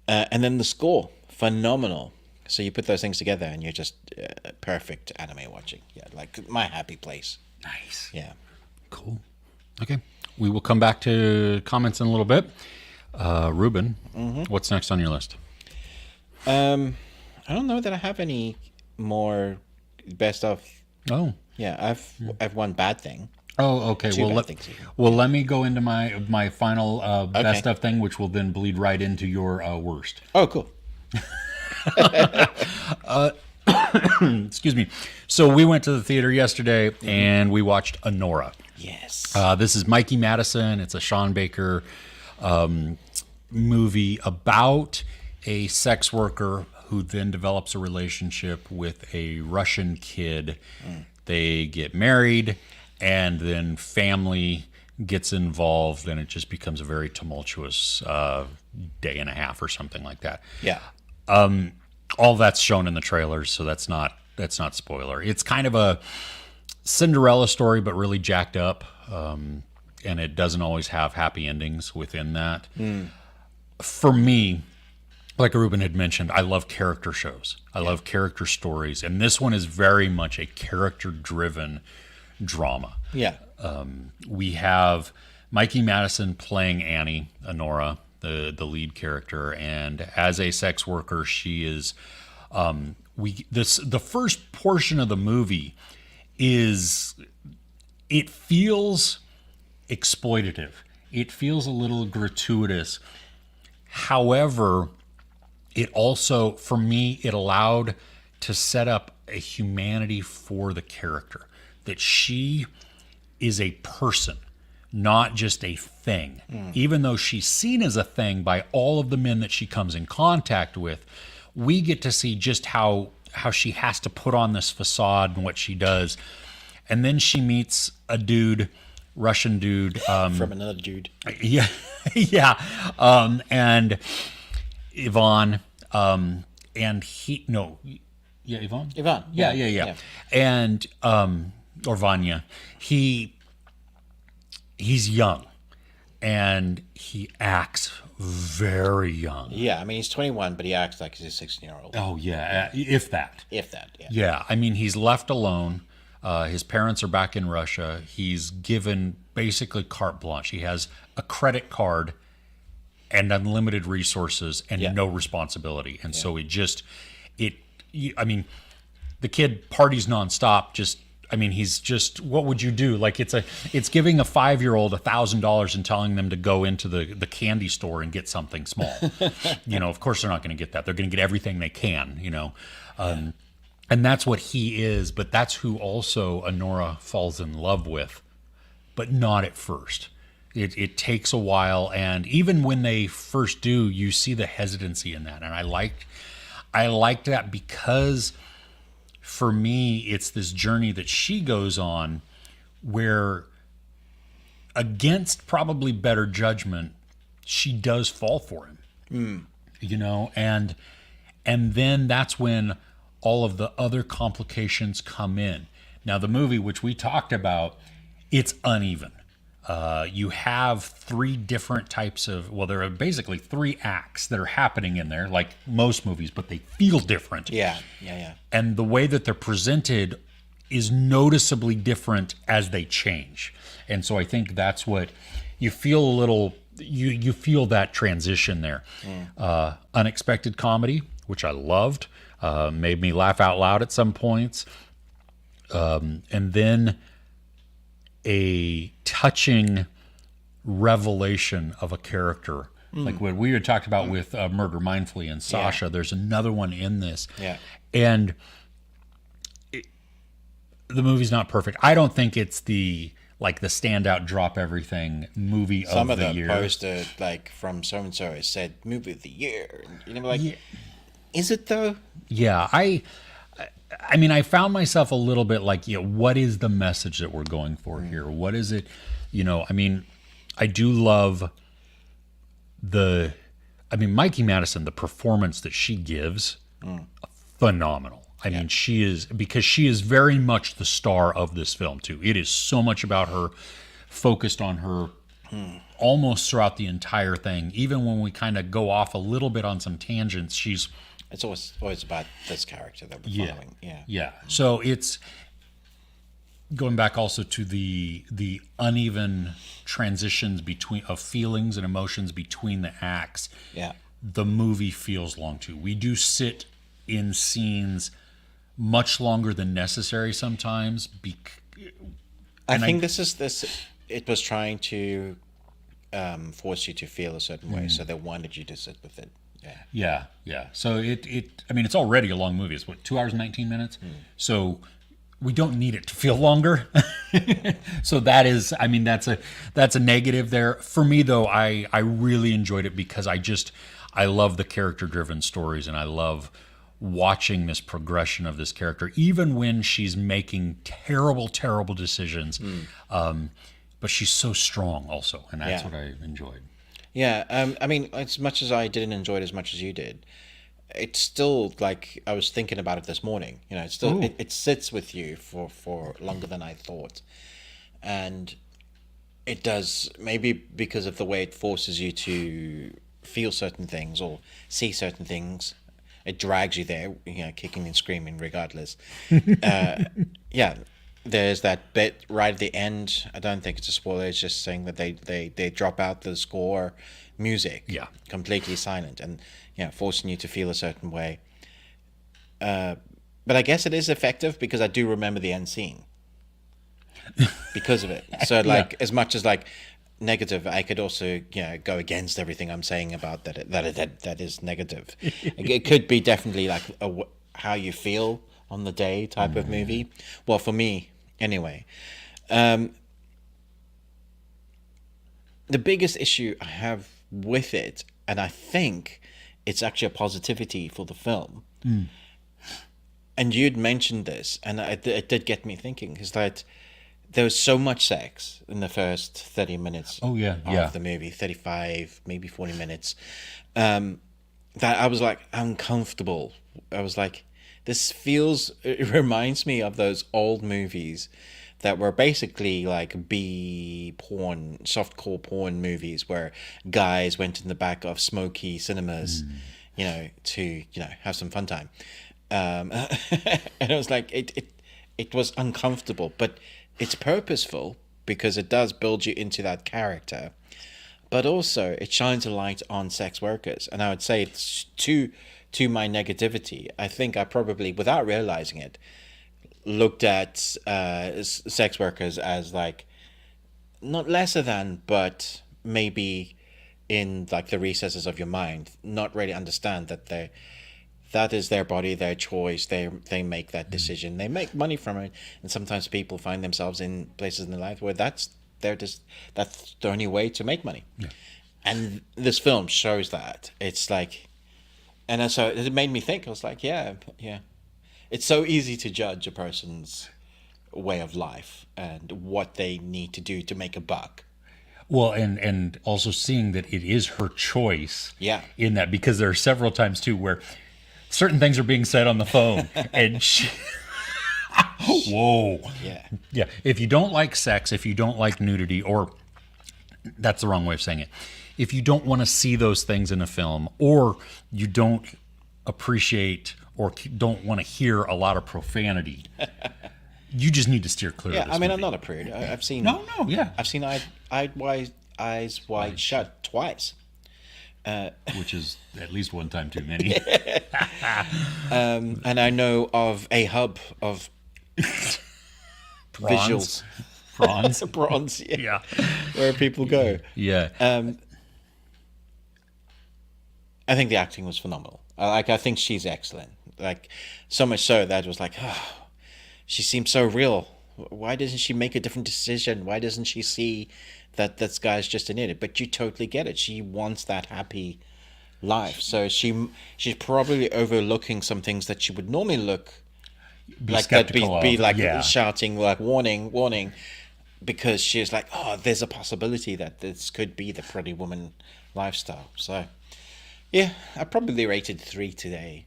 And then the score, phenomenal. So you put those things together and you're just perfect anime watching. Yeah, like my happy place. Nice. Yeah. Cool. Okay. We will come back to comments in a little bit. Ruben, what's next on your list? I don't know that I have any more best of. Oh. Yeah, I've one bad thing. Oh, okay. Let me go into my final best of thing, which will then bleed right into your worst. Oh, cool. Excuse me. So we went to the theater yesterday and we watched Anora. Yes. This is Mikey Madison. It's a Sean Baker movie about a sex worker who then develops a relationship with a Russian kid. They get married and then family gets involved and it just becomes a very tumultuous day and a half or something like that. Yeah. All that's shown in the trailers, so that's not spoiler. It's kind of a Cinderella story, but really jacked up, and it doesn't always have happy endings within that. For me, like Ruben had mentioned, I love character shows. I love character stories, and this one is very much a character-driven drama. Yeah. We have Mikey Madison playing Annie, Anora, the lead character, and as a sex worker, she is. The first portion of the movie it feels exploitative. It feels a little gratuitous. However, it also, for me, it allowed to set up a humanity for the character, that she is a person, not just a thing. Even though she's seen as a thing by all of the men that she comes in contact with, we get to see just how she has to put on this facade and what she does. And then she meets a dude, Russian dude. From another dude. Yeah. Yeah. And Ivan. And he, no. Yeah, Ivan? Ivan. Yeah. And, or Vanya. He's young and he acts very young. Yeah, I mean, he's 21, but he acts like he's a 16-year-old. Oh, yeah, if that. If that, yeah. Yeah, I mean, he's left alone. His parents are back in Russia. He's given basically carte blanche. He has a credit card and unlimited resources and no responsibility. And so I mean, the kid parties nonstop, he's just, what would you do? Like it's giving a 5-year-old $1,000 and telling them to go into the candy store and get something small. Of course they're not going to get that. They're going to get everything they can, and that's what he is. But that's who also Anora falls in love with, but not at first. It takes a while. And even when they first do, you see the hesitancy in that. And I liked that because for me, it's this journey that she goes on where, against probably better judgment, she does fall for him. And then that's when all of the other complications come in. Now, the movie, which we talked about, it's uneven. You have three different types of, well, there are basically three acts that are happening in there, like most movies, but they feel different. Yeah. And the way that they're presented is noticeably different as they change. And so I think that's what you feel a little, you feel that transition there. Unexpected comedy, which I loved, made me laugh out loud at some points. And then a touching revelation of a character, like what we had talked about with Murder Mindfully and Sasha. There's another one in this, and the movie's not perfect. I don't think it's the standout drop everything movie Some of the the year. poster, like from so and so, said movie of the year. Is it though? Yeah, I mean, I found myself a little bit like, what is the message that we're going for here? What is it? I mean, I do love Mikey Madison, the performance that she gives, phenomenal. I mean, she is very much the star of this film too. It is so much about her, focused on her almost throughout the entire thing. Even when we kind of go off a little bit on some tangents, It's always about this character that we're following. Yeah. So it's going back also to the uneven transitions of feelings and emotions between the acts. Yeah. The movie feels long too. We do sit in scenes much longer than necessary sometimes. I think it was trying to force you to feel a certain way, so they wanted you to sit with it. Yeah. So it's already a long movie. It's 2 hours and 19 minutes. So we don't need it to feel longer. So that's a negative there. For me though, I really enjoyed it because I love the character driven stories, and I love watching this progression of this character, even when she's making terrible decisions. But she's so strong also, and that's what I enjoyed. Yeah, I mean, as much as I didn't enjoy it as much as you did, it's still like I was thinking about it this morning. It's still it sits with you for longer than I thought, and it does, maybe because of the way it forces you to feel certain things or see certain things. It drags you there, kicking and screaming regardless. There's that bit right at the end. I don't think it's a spoiler. It's just saying that they drop out the score music. Yeah. Completely silent and, forcing you to feel a certain way. But I guess it is effective because I do remember the end scene because of it. So as much as negative, I could also go against everything I'm saying about that is negative. It could be definitely like how you feel on the day type of movie. Well, for me anyway. The biggest issue I have with it, and I think it's actually a positivity for the film, and you'd mentioned this, and it did get me thinking, is that there was so much sex in the first 30 minutes of the movie, 35, maybe 40 minutes, that I was like uncomfortable. I was like, it reminds me of those old movies that were basically like B porn, softcore porn movies where guys went in the back of smoky cinemas, to, have some fun time. And it was like, it was uncomfortable, but it's purposeful because it does build you into that character, but also it shines a light on sex workers. And I would say it's to my negativity. I think I probably, without realizing it, looked at sex workers as like not lesser than, but maybe in like the recesses of your mind, not really understand that that is their body, their choice. They make that decision. They make money from it, and sometimes people find themselves in places in their life where that's the only way to make money. Yeah. And this film shows that. It's like, and so it made me think. I was like, yeah. It's so easy to judge a person's way of life and what they need to do to make a buck. Well, and also seeing that it is her choice. Yeah. In that, because there are several times too where certain things are being said on the phone, and Whoa. Yeah. Yeah. If you don't like sex, if you don't like nudity, or that's the wrong way of saying it, if you don't want to see those things in a film, or you don't appreciate or don't want to hear a lot of profanity, you just need to steer clear Yeah, of this I mean, I'm movie. not a prude. I've seen. No, yeah. I've seen Eyes Wide Shut twice. Which is at least one time too many. And I know of a hub of visuals. Prawns. Bronze, Yeah. where people go. Yeah. I think the acting was phenomenal. I think she's excellent. Like, so much so that it was like, oh, she seems so real. Why doesn't she make a different decision? Why doesn't she see that this guy's just an idiot? But you totally get it. She wants that happy life. So she's probably overlooking some things that she would normally look like, that be like shouting like warning, because she's like, oh, there's a possibility that this could be the pretty woman lifestyle. So yeah, I probably rated 3 today.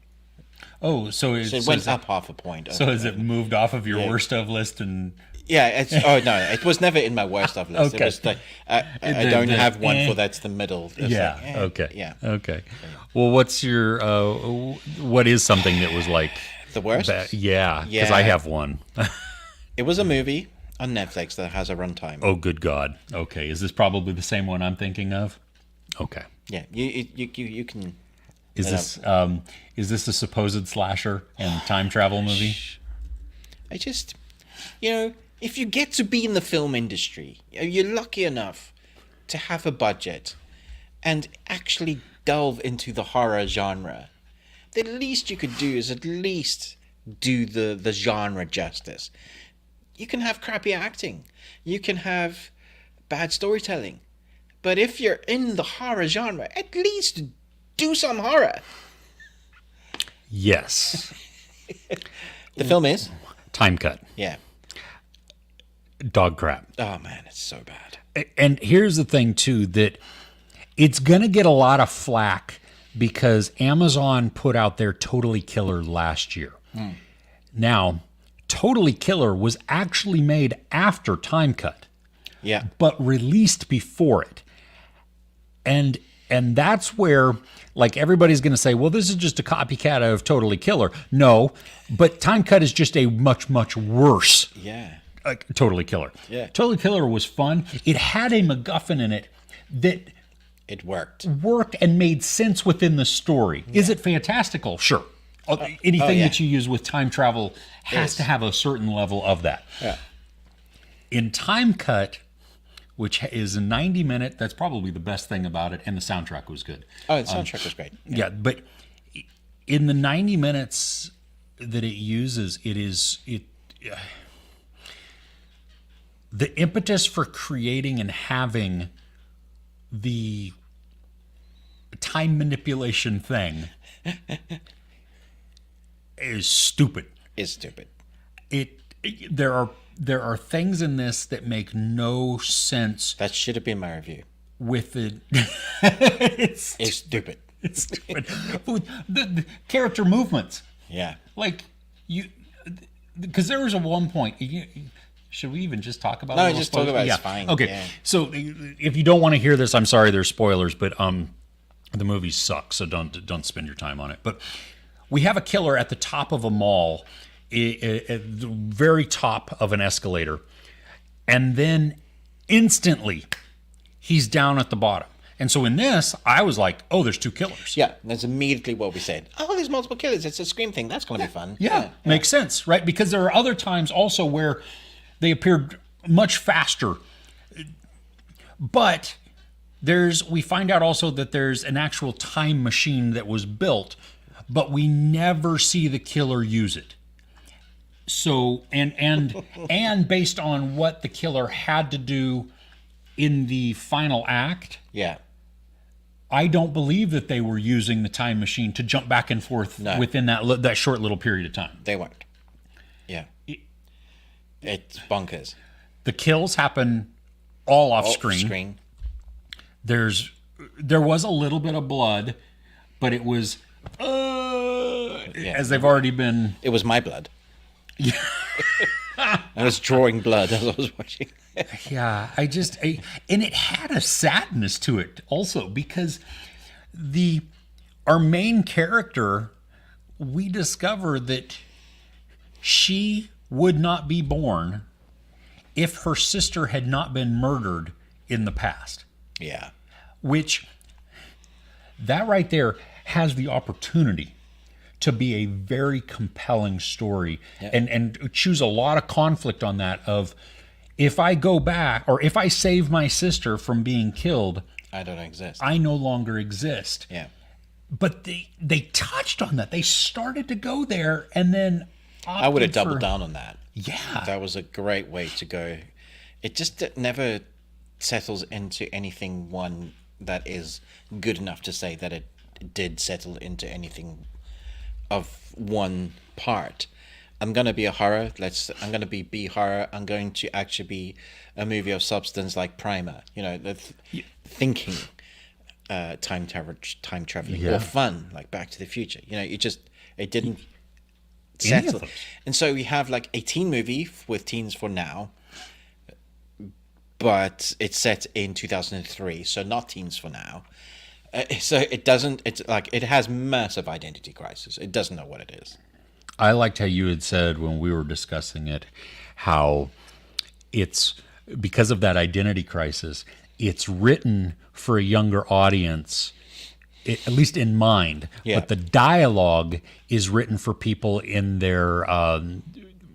Oh, so it went up half a point. So has it moved off of your worst of list? And yeah, it was never in my worst of list. Okay. It was like, I don't have one for that's the middle. It's okay. Yeah. Okay. Well, what's your what is something that was like The worst? Yeah, because I have one. It was a movie on Netflix that has a runtime. Oh, good God. Okay, is this probably the same one I'm thinking of? Okay. Yeah, you can. Is this a supposed slasher and time travel movie? I just, if you get to be in the film industry, you're lucky enough to have a budget and actually delve into the horror genre. The least you could do is at least do the genre justice. You can have crappy acting. You can have bad storytelling. But if you're in the horror genre, at least do some horror. Yes. The film is? Time Cut. Yeah. Dog crap. Oh, man, it's so bad. And here's the thing, too, that it's going to get a lot of flack because Amazon put out their Totally Killer last year. Now, Totally Killer was actually made after Time Cut. Yeah. But released before it. And that's where, like, everybody's going to say, well, this is just a copycat of Totally Killer. No, but Time Cut is just a much, much worse Totally Killer. Yeah. Totally Killer was fun. It had a MacGuffin in it that it worked and made sense within the story. Yeah. Is it fantastical? Sure. Anything that you use with time travel has to have a certain level of that. Yeah. In Time Cut, which is a 90-minute, that's probably the best thing about it, and the soundtrack was good. Oh, the soundtrack was great. Yeah, but in the 90 minutes that it uses, the impetus for creating and having the time manipulation thing is stupid. It's stupid. There are things in this that make no sense. That should have been my review. With it, it's stupid. It's stupid. The character movements. Yeah. Like because there was one point. Should we even just talk about? No, just talk about it. It's fine. Okay. Yeah. So if you don't want to hear this, I'm sorry. There's spoilers, but the movie sucks. So don't spend your time on it. But we have a killer at the top of a mall, at the very top of an escalator, and then instantly he's down at the bottom. And so in this, I was like, oh, there's 2 killers. Yeah, that's immediately what we said. Oh, there's multiple killers. It's a Scream thing. That's going to be fun. Yeah, makes sense, right? Because there are other times also where they appeared much faster. But we find out also that there's an actual time machine that was built, but we never see the killer use it. So, and based on what the killer had to do in the final act, I don't believe that they were using the time machine to jump back and forth within that short little period of time. They weren't. Yeah. It's bonkers. The kills happen all off screen. There was a little bit of blood, but it was as they've already been. It was my blood. I was drawing blood as I was watching. Yeah, and it had a sadness to it also, because our main character, we discover that she would not be born if her sister had not been murdered in the past. Yeah. Which, that right there has the opportunity to be a very compelling story, and choose a lot of conflict on that of, if I go back, or if I save my sister from being killed, I don't exist. I no longer exist. Yeah. But they touched on that. They started to go there, and then I would have doubled down on that. Yeah. That was a great way to go. It just never settles into anything one that is good enough to say that it did settle into anything of one part. I'm going to be a horror. I'm going to be B horror. I'm going to actually be a movie of substance like Primer. You know, thinking, time traveling, or fun like Back to the Future. You know, it didn't settle. And so we have like a teen movie with teens for now, but it's set in 2003, so not teens for now. So it doesn't. It's like it has massive identity crisis. It doesn't know what it is. I liked how you had said when we were discussing it, how it's because of that identity crisis, it's written for a younger audience, at least in mind. Yeah. But the dialogue is written for people in their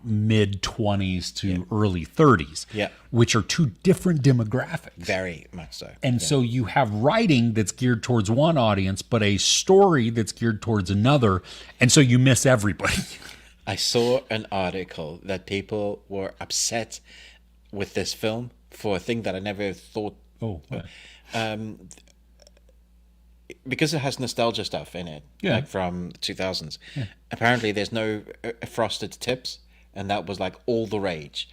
mid 20s to early 30s, which are two different demographics. Very much so. And so you have writing that's geared towards one audience, but a story that's geared towards another. And so you miss everybody. I saw an article that people were upset with this film for a thing that I never thought. Because it has nostalgia stuff in it, like from 2000s. Apparently there's no frosted tips. And that was like all the rage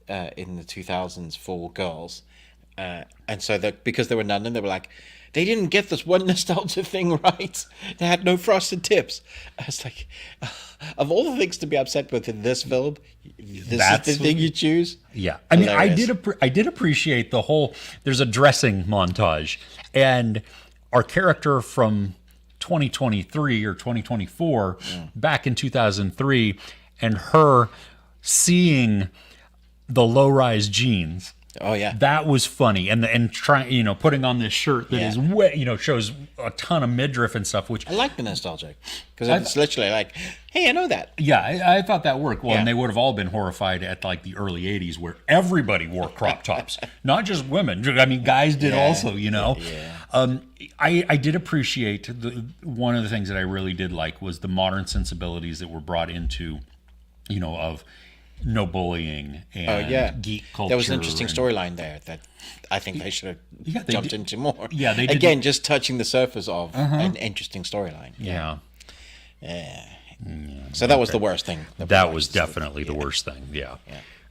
in the 2000s for girls. And so because there were none, and they were like, they didn't get this one nostalgia thing right. They had no frosted tips. I was like, of all the things to be upset with in this film, this is the thing you choose? Yeah. I mean, I did appreciate the whole, there's a dressing montage. And our character from 2023 or 2024, back in 2003, and her seeing the low-rise jeans. Oh yeah, that was funny, and trying, putting on this shirt that is wet, shows a ton of midriff and stuff. Which I like the nostalgic, because it's literally like, hey, I know that. Yeah, I thought that worked well, and they would have all been horrified at like the early '80s where everybody wore crop tops, not just women. I mean, guys did also. I did appreciate one of the things that I really did like was the modern sensibilities that were brought into, of no bullying and geek culture. There was an interesting storyline there that I think they should have jumped into more. Yeah, they again just touching the surface of an interesting storyline. So that was the worst thing. That was definitely the worst thing. Yeah.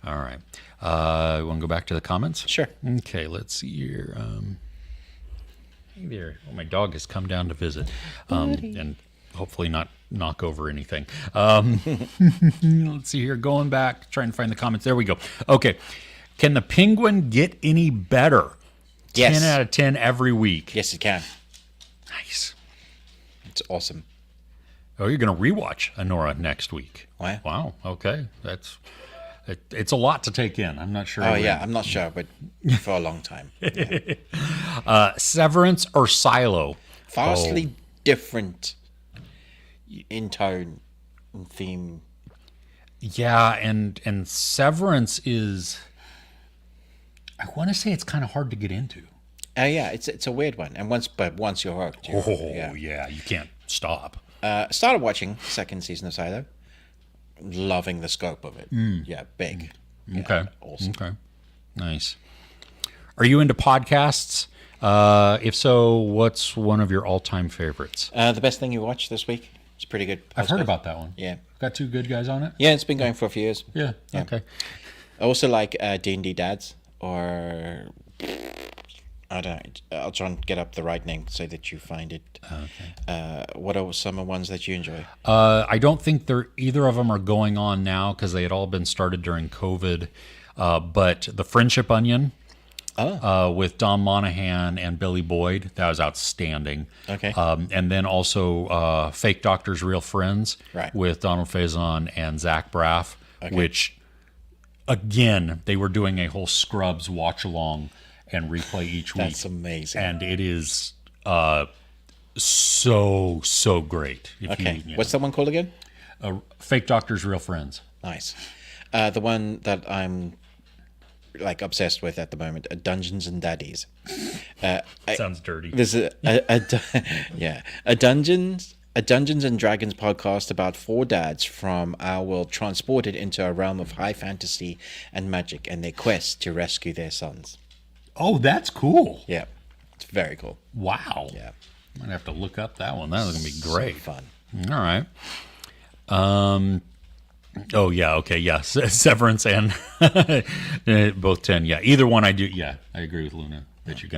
All right. You want to go back to the comments? Sure. Okay. Let's see here. Hey there. Oh, my dog has come down to visit, and hopefully not knock over anything. Let's see here. Going back, trying to find the comments. There we go. Okay. Can the Penguin get any better? Yes. 10 out of 10 every week. Yes, it can. Nice. It's awesome. Oh, you're going to rewatch Anora next week. Wow. Okay. It's a lot to take in. I'm not sure. Oh, yeah. I'm not sure, but for a long time. Severance or Silo? Vastly different in tone and theme. Yeah, and Severance is, I want to say it's kind of hard to get into. Oh yeah, it's a weird one. And once you're hooked, you can't stop. Started watching second season of Silo. Loving the scope of it. Yeah, big. Okay. Awesome. Okay. Nice. Are you into podcasts? If so, what's one of your all-time favorites? The best thing you watched this week? It's pretty good. I've heard about that one. Yeah. Got two good guys on it? Yeah, it's been going for a few years. Yeah. Okay. I also like D&D Dads, or I don't. I'll try and get up the right name so that you find it. Okay. What are some ones that you enjoy? I don't think either of them are going on now because they had all been started during COVID. But The Friendship Onion with Don Monahan and Billy Boyd, that was outstanding. Okay. And then also Fake Doctors, Real Friends Right. with Donald Faison and Zach Braff, which, again, they were doing a whole Scrubs watch-along and replay each week. That's amazing. And it is so great. Okay. What's that one called again? Fake Doctors, Real Friends. Nice. The one that I'm like obsessed with at the moment, Dungeons and Daddies. Sounds dirty. There's a Dungeons and Dragons podcast about 4 dads from our world transported into a realm of high fantasy and magic and their quest to rescue their sons. Oh, that's cool. Yeah, it's very cool. Wow. Yeah. I'm going to have to look up that one. That was going to be great. So fun. All right. Oh, yeah. Okay. Yeah. Severance and both 10. Yeah. Either one I do. Yeah. I agree with Luna that you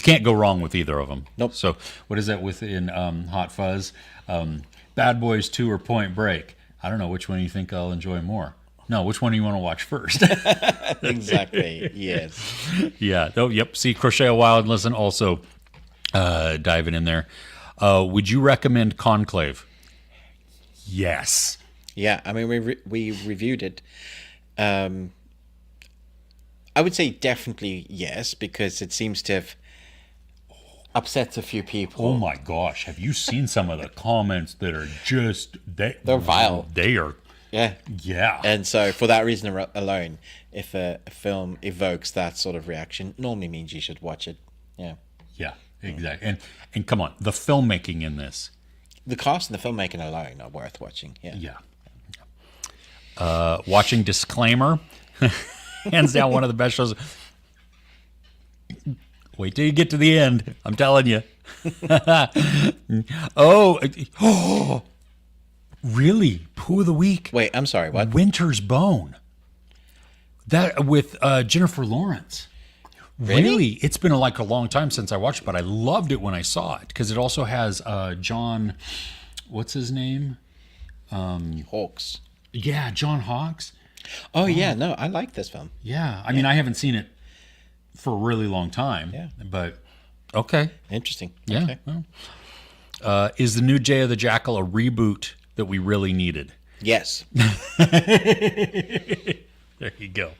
can't go wrong with either of them. Nope. So what is that within Hot Fuzz? Bad Boys 2 or Point Break? I don't know. Which one you think I'll enjoy more? No, which one do you want to watch first? Exactly. Yes. Yeah. Oh, yep. See, Crochet a While and Listen also diving in there. Would you recommend Conclave? Yes. Yeah. I mean, we reviewed it. I would say definitely yes, because it seems to have upset a few people. Oh my gosh! Have you seen some of the comments that are just they're vile? They are. Yeah. Yeah. And so for that reason alone, if a film evokes that sort of reaction, normally means you should watch it. Yeah. Yeah, exactly. And come on, the filmmaking in this. The cast and the filmmaking alone are worth watching. Yeah. Yeah. Watching Disclaimer, hands down one of the best shows. Wait till you get to the end. I'm telling you. Oh, really? Poo of the week? Wait, I'm sorry. What? Winter's Bone. That with Jennifer Lawrence. Really? It's been a long time since I watched it, but I loved it when I saw it because it also has John. What's his name? Hawks. Yeah, John Hawkes. Oh yeah, no, I like this film. Yeah, I mean, I haven't seen it for a really long time. Yeah, but okay, interesting. Yeah. Okay. Well, is the new Day of the Jackal a reboot that we really needed? Yes. There you go.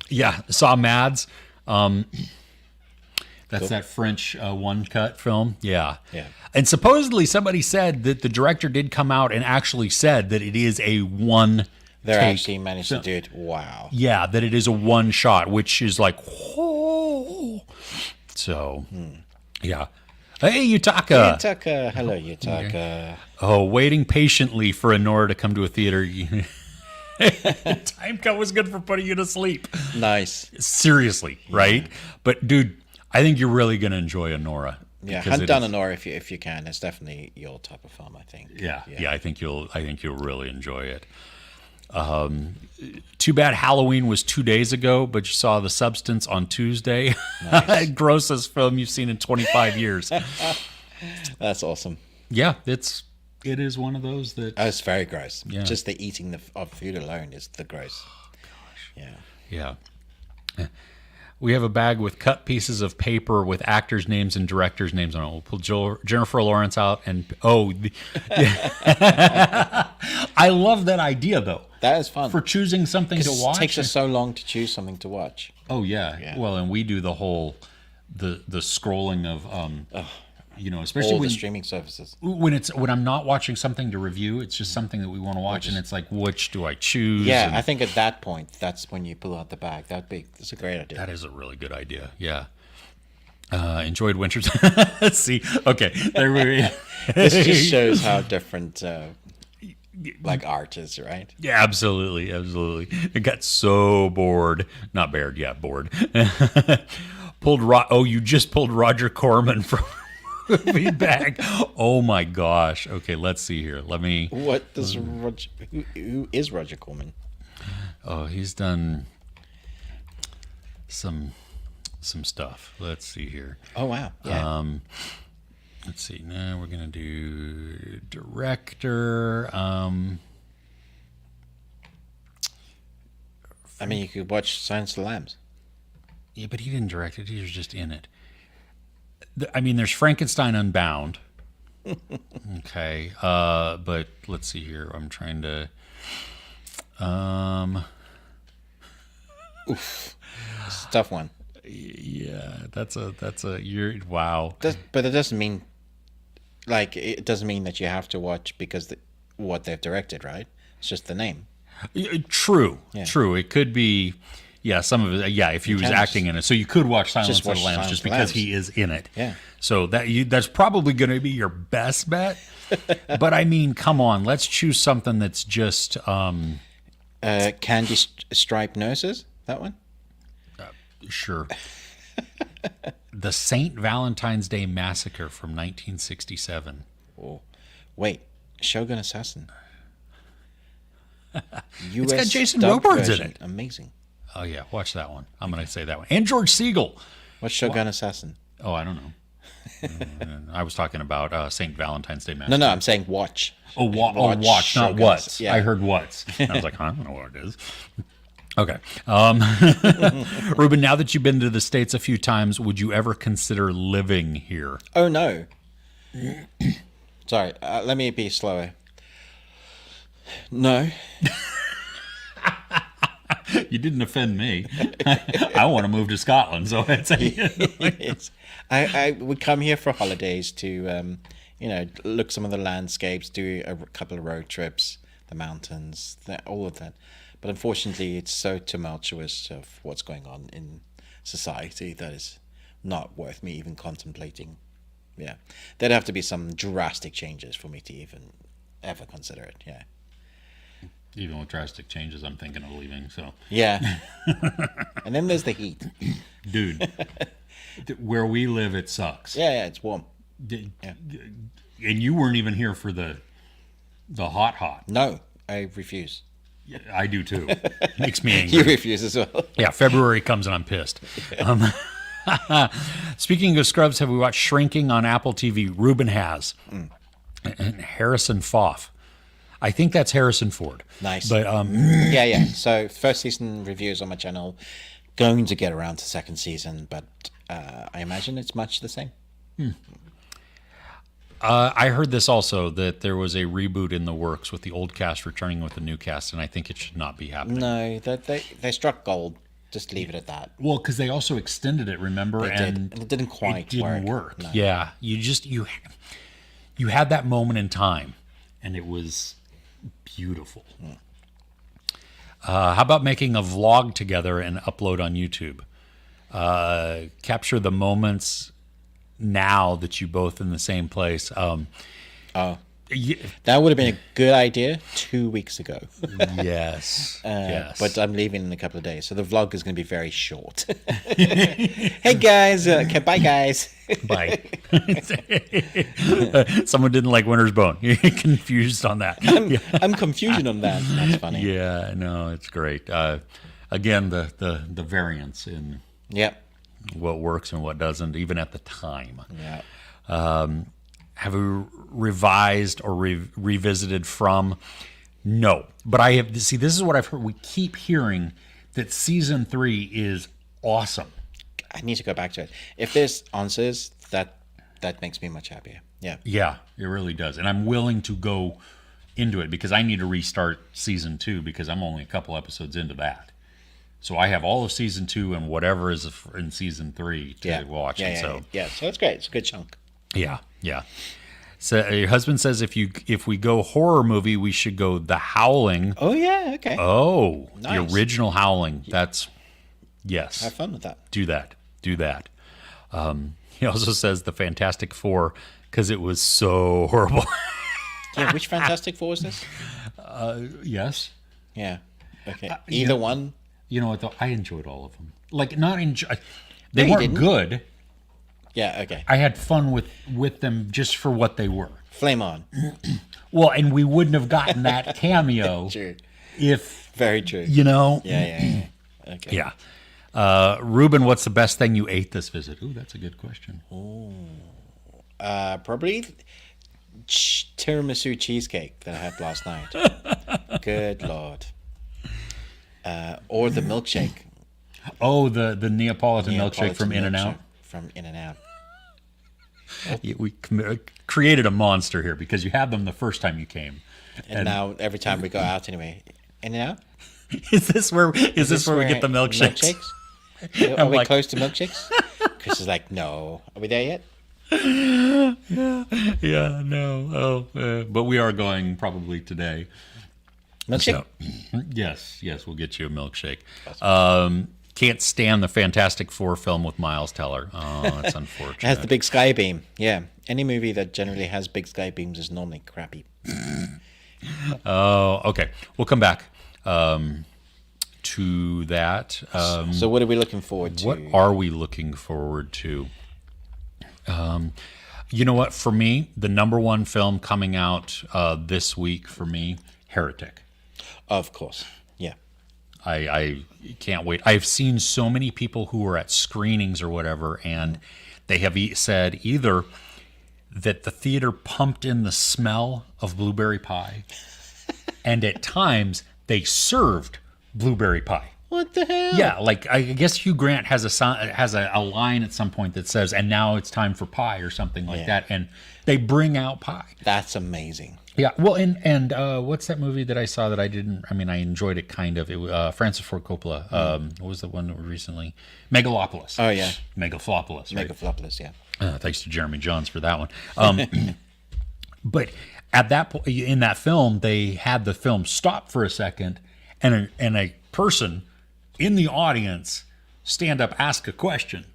Yeah, saw Mads. That's cool. That French one-cut film. Yeah. Yeah. And supposedly somebody said that the director did come out and actually said that it is a one They're actually managed to do it. Wow. Yeah, that it is a one shot, which is like, whoa. So, yeah. Hey, Yutaka. Yutaka. Hello, Yutaka. Okay. Oh, waiting patiently for Anora to come to a theater. Time cut was good for putting you to sleep. Nice. Seriously, right? Yeah. But, dude, I think you're really going to enjoy Anora. Yeah, hunt down Anora if you can. It's definitely your type of film, I think. Yeah, I think you'll really enjoy it. Too bad Halloween was 2 days ago, but you saw The Substance on Tuesday. Nice. Grossest film you've seen in 25 years. That's awesome. Yeah, it is one of those that... Oh, it's very gross. Yeah. Just the eating of food alone is the gross. Oh, gosh. Yeah. We have a bag with cut pieces of paper with actors' names and directors' names on it. We'll pull Jennifer Lawrence out and... I love that idea, though. That is fun. For choosing something to watch. It takes us so long to choose something to watch. Oh, yeah. Well, and we do the whole... The scrolling of... especially all the streaming services. When I'm not watching something to review, it's just something that we want to watch, and it's like, which do I choose? Yeah, I think at that point, that's when you pull out the bag. That's a great idea. That is a really good idea. Yeah. Enjoyed Winter's. See, okay, there we go. This just shows how different, art is, right? Yeah, absolutely. It got so bored. Not bared, yeah, bored. You just pulled Roger Corman from. Feedback. Oh my gosh. Okay, let's see here. What does Roger? Who is Roger Corman? Oh, he's done some some stuff. Let's see here. Oh wow. Yeah. Let's see. Now we're gonna do director. I mean, you could watch Silence of the Lambs. Yeah, but he didn't direct it. He was just in it. I mean, there's Frankenstein Unbound. Okay, but let's see here. I'm trying to. Oof, it's a tough one. Yeah, that's a you're wow. But it doesn't mean, like, it doesn't mean that you have to watch because what they've directed, right? It's just the name. True, Yeah. true. It could be, yeah, some of it. Yeah, if he was can acting in it, so you could watch Silence Just of the watch Lambs Silence just of the because Lambs. he is in it. Yeah. So that's probably going to be your best bet. But I mean, come on, let's choose something that's just. Candy Striped Nurses. That one. Sure. The St. Valentine's Day Massacre from 1967. Oh, wait, Shogun Assassin. It's got Jason dubbed Robards in version. it. Amazing. Oh yeah, watch that one. I'm going to say that one. And George Siegel. What's Shogun Assassin? Oh, I don't know. I was talking about St. Valentine's Day Massacre. No, I'm saying watch. Oh, watch, not Shogun what's. Yeah. I heard what's. I was like, I don't know what it is. Okay. Ruben, now that you've been to the States a few times, would you ever consider living here? Oh no. Sorry, let me be slower. No. You didn't offend me. I want to move to Scotland, so I'd say. I would come here for holidays to, look some of the landscapes, do a couple of road trips, the mountains, all of that. But unfortunately, it's so tumultuous of what's going on in society that is not worth me even contemplating. Yeah, there'd have to be some drastic changes for me to even ever consider it. Yeah. Even with drastic changes, I'm thinking of leaving. So Yeah. And then there's the heat. dude, where we live, it sucks. Yeah, it's warm. And you weren't even here for the hot. No, I refuse. I do too. Makes me angry. You refuse as well. Yeah, February comes and I'm pissed. Speaking of Scrubs, have we watched Shrinking on Apple TV? Ruben has. And Harrison Foff. I think that's Harrison Ford. Nice. But Yeah. So first season reviews on my channel. Going to get around to second season, but I imagine it's much the same. I heard this also, that there was a reboot in the works with the old cast returning with the new cast, and I think it should not be happening. No, they struck gold. Just leave it at that. Well, because they also extended it, remember? They did, and it didn't quite work. No. Yeah, you had that moment in time, and it was beautiful. How about making a vlog together and upload on YouTube? Capture the moments now that you both in the same place. That would have been a good idea 2 weeks ago. Yes. Yes. But I'm leaving in a couple of days, so the vlog is going to be very short. Hey guys, okay, bye guys. Bye. Someone didn't like Winter's Bone. You're confused on that. I'm confusion on that. That's funny. Yeah, no, it's great. Again, the variance in Yep. what works and what doesn't, even at the time. Yeah. Have we revised or revisited from? No. But I have, see, this is what I've heard. We keep hearing that season 3 is awesome. I need to go back to it. If there's answers, that makes me much happier. Yeah. Yeah, it really does. And I'm willing to go into it because I need to restart season 2 because I'm only a couple episodes into that. So I have all of season 2 and whatever is in season 3 to watch. Yeah, so that's great. It's a good chunk. Yeah. So your husband says if we go horror movie, we should go The Howling. Oh yeah, okay. Oh, Nice. the original Howling. That's yes. Have fun with that. Do that. He also says the Fantastic Four because it was so horrible. Yeah, which Fantastic Four is this? Yes. Yeah. Okay. Either one. You know what though? I enjoyed all of them. Like not enjoy. They No, you weren't didn't. good. Yeah. Okay. I had fun with them just for what they were. Flame on. Well, and we wouldn't have gotten that cameo True. if Very true. you know. Yeah. Okay. Yeah. Ruben, what's the best thing you ate this visit? Ooh, that's a good question. Probably tiramisu cheesecake that I had last night. Good Lord. Or the milkshake. Oh, the Neapolitan milkshake from In-N-Out? From In-N-Out. We created a monster here because you had them the first time you came. And now every time we go out anyway, In-N-Out? Is this where we get the milkshakes? Are we close to milkshakes? Chris is like, no. Are we there yet? Yeah, no. But we are going probably today. Milkshake? So, yes, we'll get you a milkshake. Can't stand the Fantastic Four film with Miles Teller. Oh, that's unfortunate. It has the big sky beam. Yeah. Any movie that generally has big sky beams is normally crappy. Oh, okay. We'll come back to that. So what are we looking forward to? What are we looking forward to? You know what? For me, the number one film coming out this week for me, Heretic. Of course. Yeah. I can't wait. I've seen so many people who are at screenings or whatever, and they have said either that the theater pumped in the smell of blueberry pie, and at times they served blueberry pie. What the hell? Yeah, like I guess Hugh Grant has a line at some point that says, "And now it's time for pie" or something like that, and they bring out pie. That's amazing. Yeah, well, and what's that movie that I saw that I didn't? I mean, I enjoyed it kind of. It Francis Ford Coppola. What was the one recently? Megalopolis. Oh yeah, Megalopolis. Right? Megalopolis. Yeah. Thanks to Jeremy Johns for that one. But at that point in that film, they had the film stop for a second, and a person in the audience stand up, ask a question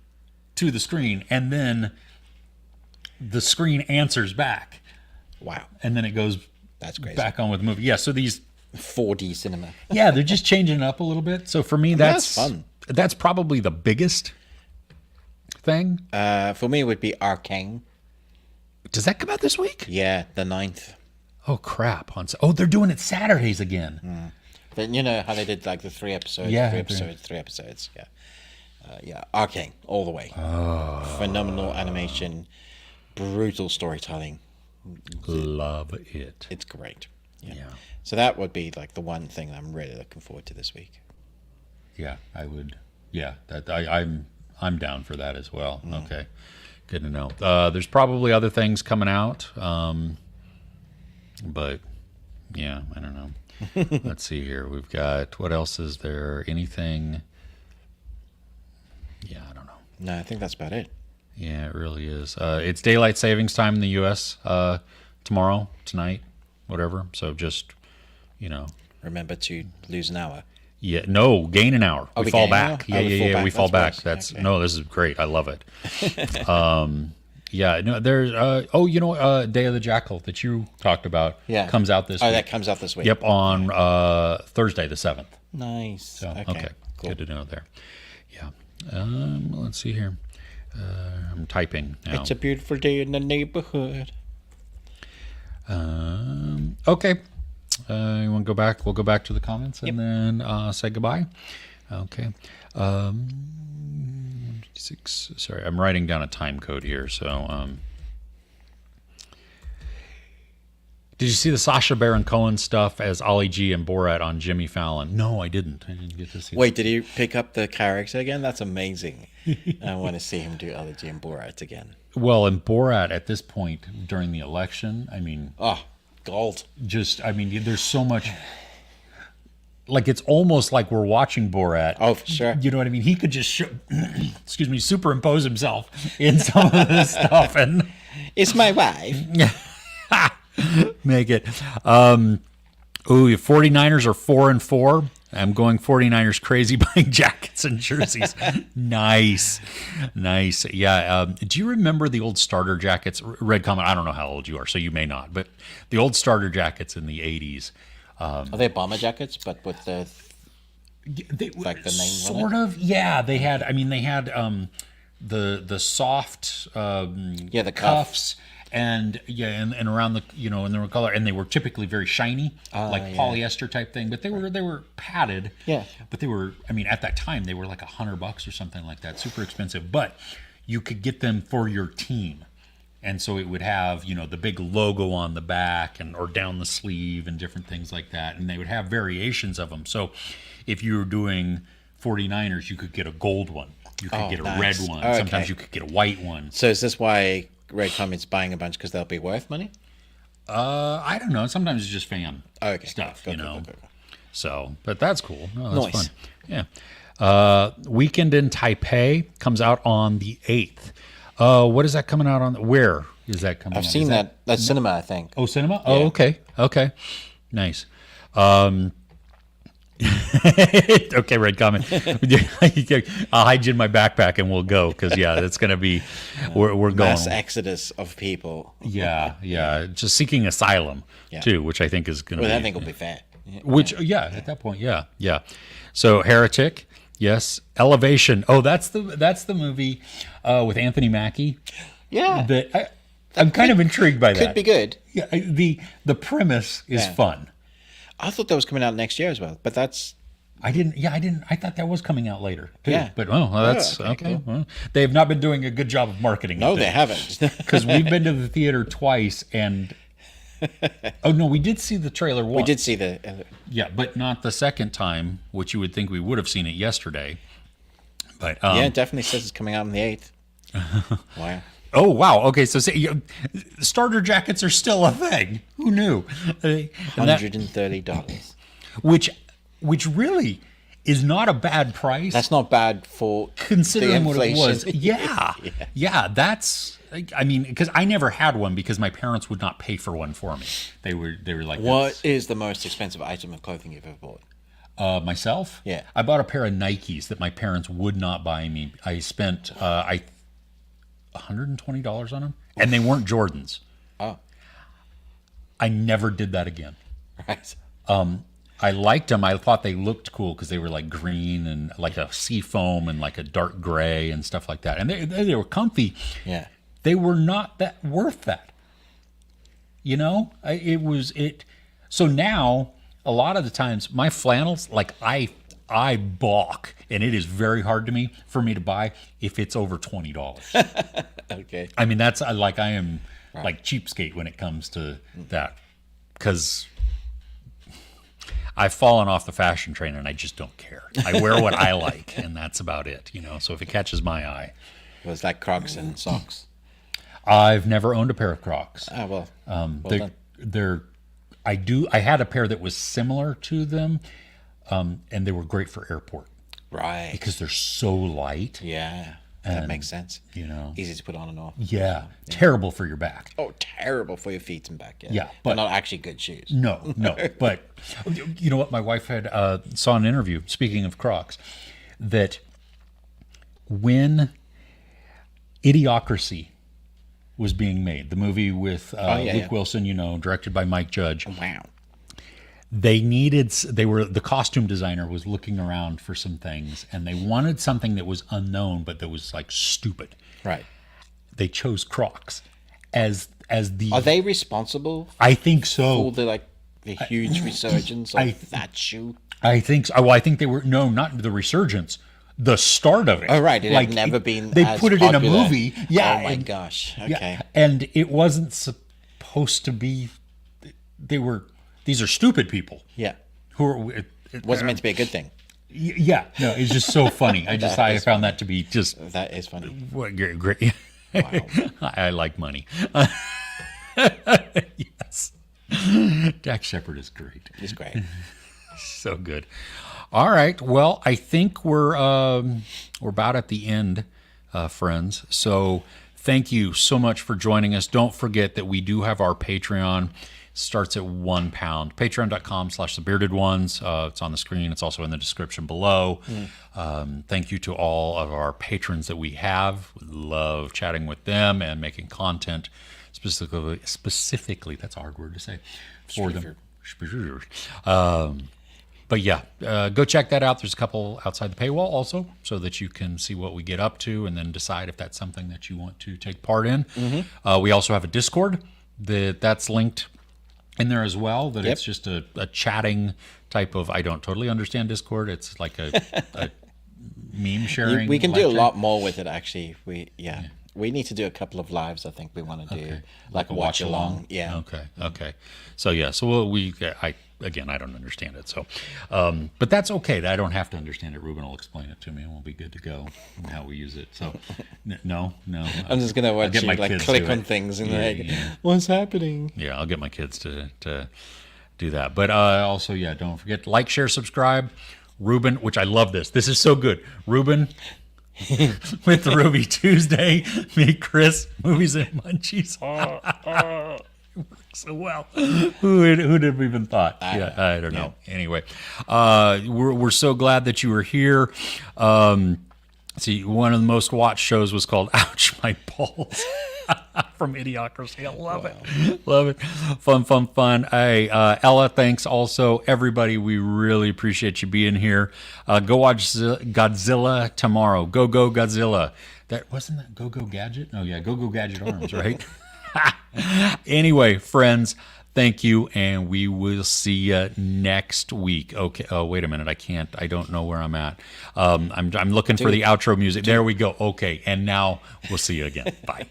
to the screen, and then the screen answers back. Wow. And then it goes That's crazy. back on with the movie. Yeah, so these 4D cinema. yeah, they're just changing it up a little bit. So for me, that's fun. That's probably the biggest thing. For me, it would be Arcane. Does that come out this week? Yeah, the 9th. Oh crap! They're doing it Saturdays again. But you know how they did like the 3 episodes, Yeah, 3 episodes. Yeah. Yeah, Arcane, all the way. Oh. Phenomenal animation, brutal storytelling. Love it. It's great. Yeah. So that would be like the one thing I'm really looking forward to this week. Yeah, I would. Yeah, I'm down for that as well. Okay, good to know. There's probably other things coming out, but yeah, I don't know. Let's see here. We've got, what else is there? Anything? Yeah, I don't know. No, I think that's about it. Yeah, it really is. It's daylight savings time in the U.S. Tomorrow, tonight, whatever. So just, Remember to lose an hour. Yeah, no, gain an hour. Oh, we fall gain an back. hour? Yeah, we fall back. Worse. That's Okay. No, this is great. I love it. Yeah, no, there's Day of the Jackal that you talked about. Yeah. Comes out this Oh, week. that comes out this week. Yep, on Thursday the 7th. Nice. So Okay. Cool. Good to know there. Yeah. Let's see here. I'm typing now. It's a beautiful day in the neighborhood. Okay. You want to go back? We'll go back to the comments and then say goodbye. Okay. 6. Sorry, I'm writing down a time code here. So, did you see the Sacha Baron Cohen stuff as Ollie G and Borat on Jimmy Fallon? No, I didn't. I didn't get to see. Wait, did he pick up the character again? That's amazing. I want to see him do Allergy and Borat again. Well, in Borat at this point during the election, I mean, Oh, gold. there's so much. Like, it's almost like we're watching Borat. Oh, for sure. You know what I mean? He could just, superimpose himself in some of this stuff and It's my wife. make it. 49ers are 4-4. I'm going 49ers crazy buying jackets and jerseys. Nice. Yeah. Do you remember the old starter jackets? Red comment. I don't know how old you are, so you may not. But the old starter jackets in the 80s. Are they bomber jackets, but with the like the name sort on it? of, yeah. They had the soft the cuffs, and and around the and they were color, and they were typically very shiny, like polyester type thing. But they were padded. Yeah. But they were, I mean, at that time they were like $100 or something like that, super expensive. But you could get them for your team, and so it would have the big logo on the back or down the sleeve and different things like that. And they would have variations of them. So if you were doing 49ers, you could get a gold one. You could get a red one. Okay. Sometimes you could get a white one. So is this why Red Comet's buying a bunch because they'll be worth money? I don't know. Sometimes it's just fan stuff, Go. So, but that's cool. No, that's Nice. fun. Yeah. Weekend in Taipei comes out on the 8th. What is that coming out on? Where is that coming out? I've seen that. That's cinema, I think. Oh, cinema? Oh, okay. Okay. Nice. Okay, Red Comet. I'll hide you in my backpack and we'll go because it's going to be we're going Mass exodus of people. Yeah. Just seeking asylum too, which I think is going to Well, be. I think will be fair. Which at that point, yeah. So Heretic, yes. Elevation. Oh, that's the movie with Anthony Mackie. Yeah. That I'm kind of intrigued by that. Could be good. Yeah, the premise is fun. I thought that was coming out next year as well, but that's... I didn't. I thought that was coming out later too. Yeah. But that's okay. Cool. Well, they have not been doing a good job of marketing. No, they haven't. Because we've been to the theater twice, and oh no, we did see the trailer once. We did see the... Yeah, but not the second time, which you would think we would have seen it yesterday. But yeah, it definitely says it's coming out on the 8th. Wow. Oh wow! Okay, so starter jackets are still a thing. Who knew? $130. Which really is not a bad price. That's not bad for considering the what it was. inflation. Yeah. That's. I mean, because I never had one because my parents would not pay for one for me. They were like, What is the most expensive item of clothing you've ever bought? Myself? Yeah. I bought a pair of Nikes that my parents would not buy me. I spent $120 on them, and they weren't Jordans. Oh. I never did that again. Right. I liked them. I thought they looked cool because they were like green and like a sea foam and like a dark gray and stuff like that. And they were comfy. Yeah. They were not that worth that. So now a lot of the times my flannels, like I balk, and it is very hard to me for me to buy if it's over $20. Okay. I mean, that's like I am like cheapskate when it comes to that, because I've fallen off the fashion train and I just don't care. I wear what I like, and that's about it. So if it catches my eye. Was that Crocs and socks? I've never owned a pair of Crocs. Oh, well. I had a pair that was similar to them, and they were great for airport. Right. Because they're so light. Yeah. That makes sense. Easy to put on and off. Yeah. Terrible for your back. Oh, terrible for your feet and back. Yeah, but not actually good shoes. No. But you know what? My wife had saw an interview, speaking of Crocs, that when Idiocracy was being made, the movie with Luke Wilson, directed by Mike Judge. Wow. The costume designer was looking around for some things, and they wanted something that was unknown but that was like stupid. Right. They chose Crocs as the. Are they responsible I think so. for the huge resurgence of that shoe? I think so. Well, I think they were not the resurgence, the start of it. Oh, right. It had never been. They as put it popular. in a movie. Yeah. Oh my gosh. Okay. Yeah, and it wasn't supposed to be. These are stupid people. Yeah. Who are. It wasn't meant to be a good thing. Yeah. No, it's just so funny. I found that to be just. That is funny. What great. Wow. I like money. Yes. Dax Shepard is great. He's great. So good. All right. Well, I think we're about at the end, friends. So thank you so much for joining us. Don't forget that we do have our Patreon. Starts at £1. Patreon.com/thebeardedones. It's on the screen. It's also in the description below. Thank you to all of our patrons that we have. We love chatting with them and making content specifically, that's a hard word to say, for them. But yeah, go check that out. There's a couple outside the paywall also, so that you can see what we get up to and then decide if that's something that you want to take part in. We also have a Discord that's linked in there as well. That it's just a chatting type of. I don't totally understand Discord. It's like a meme sharing. We can do a lot more with it, actually. We need to do a couple of lives. I think we want to do like a watch along. Yeah. Okay. So I don't understand it. So, but that's okay. I don't have to understand it. Ruben will explain it to me, and we'll be good to go and how we use it. So, no. I'm just gonna watch you like click on things and what's happening? Yeah, I'll get my kids to do that. But also, don't forget to like, share, subscribe. Ruben, which I love this. This is so good. Ruben. With Ruby Tuesday, me, Chris, movies and munchies. So well, who'd have even thought? I don't know. Anyway, we're so glad that you were here. See, one of the most watched shows was called "Ouch My Balls" from Idiocracy. I love it. Fun. Hey, Ella, thanks also. Everybody, we really appreciate you being here. Go watch Godzilla tomorrow. Go Godzilla. Wasn't that Go Gadget? Oh yeah, Go Gadget Arms, right? Anyway, friends, thank you, and we will see you next week. Okay. Oh, wait a minute. I don't know where I'm at. I'm looking for the outro music. There we go. Okay, and now we'll see you again. Bye.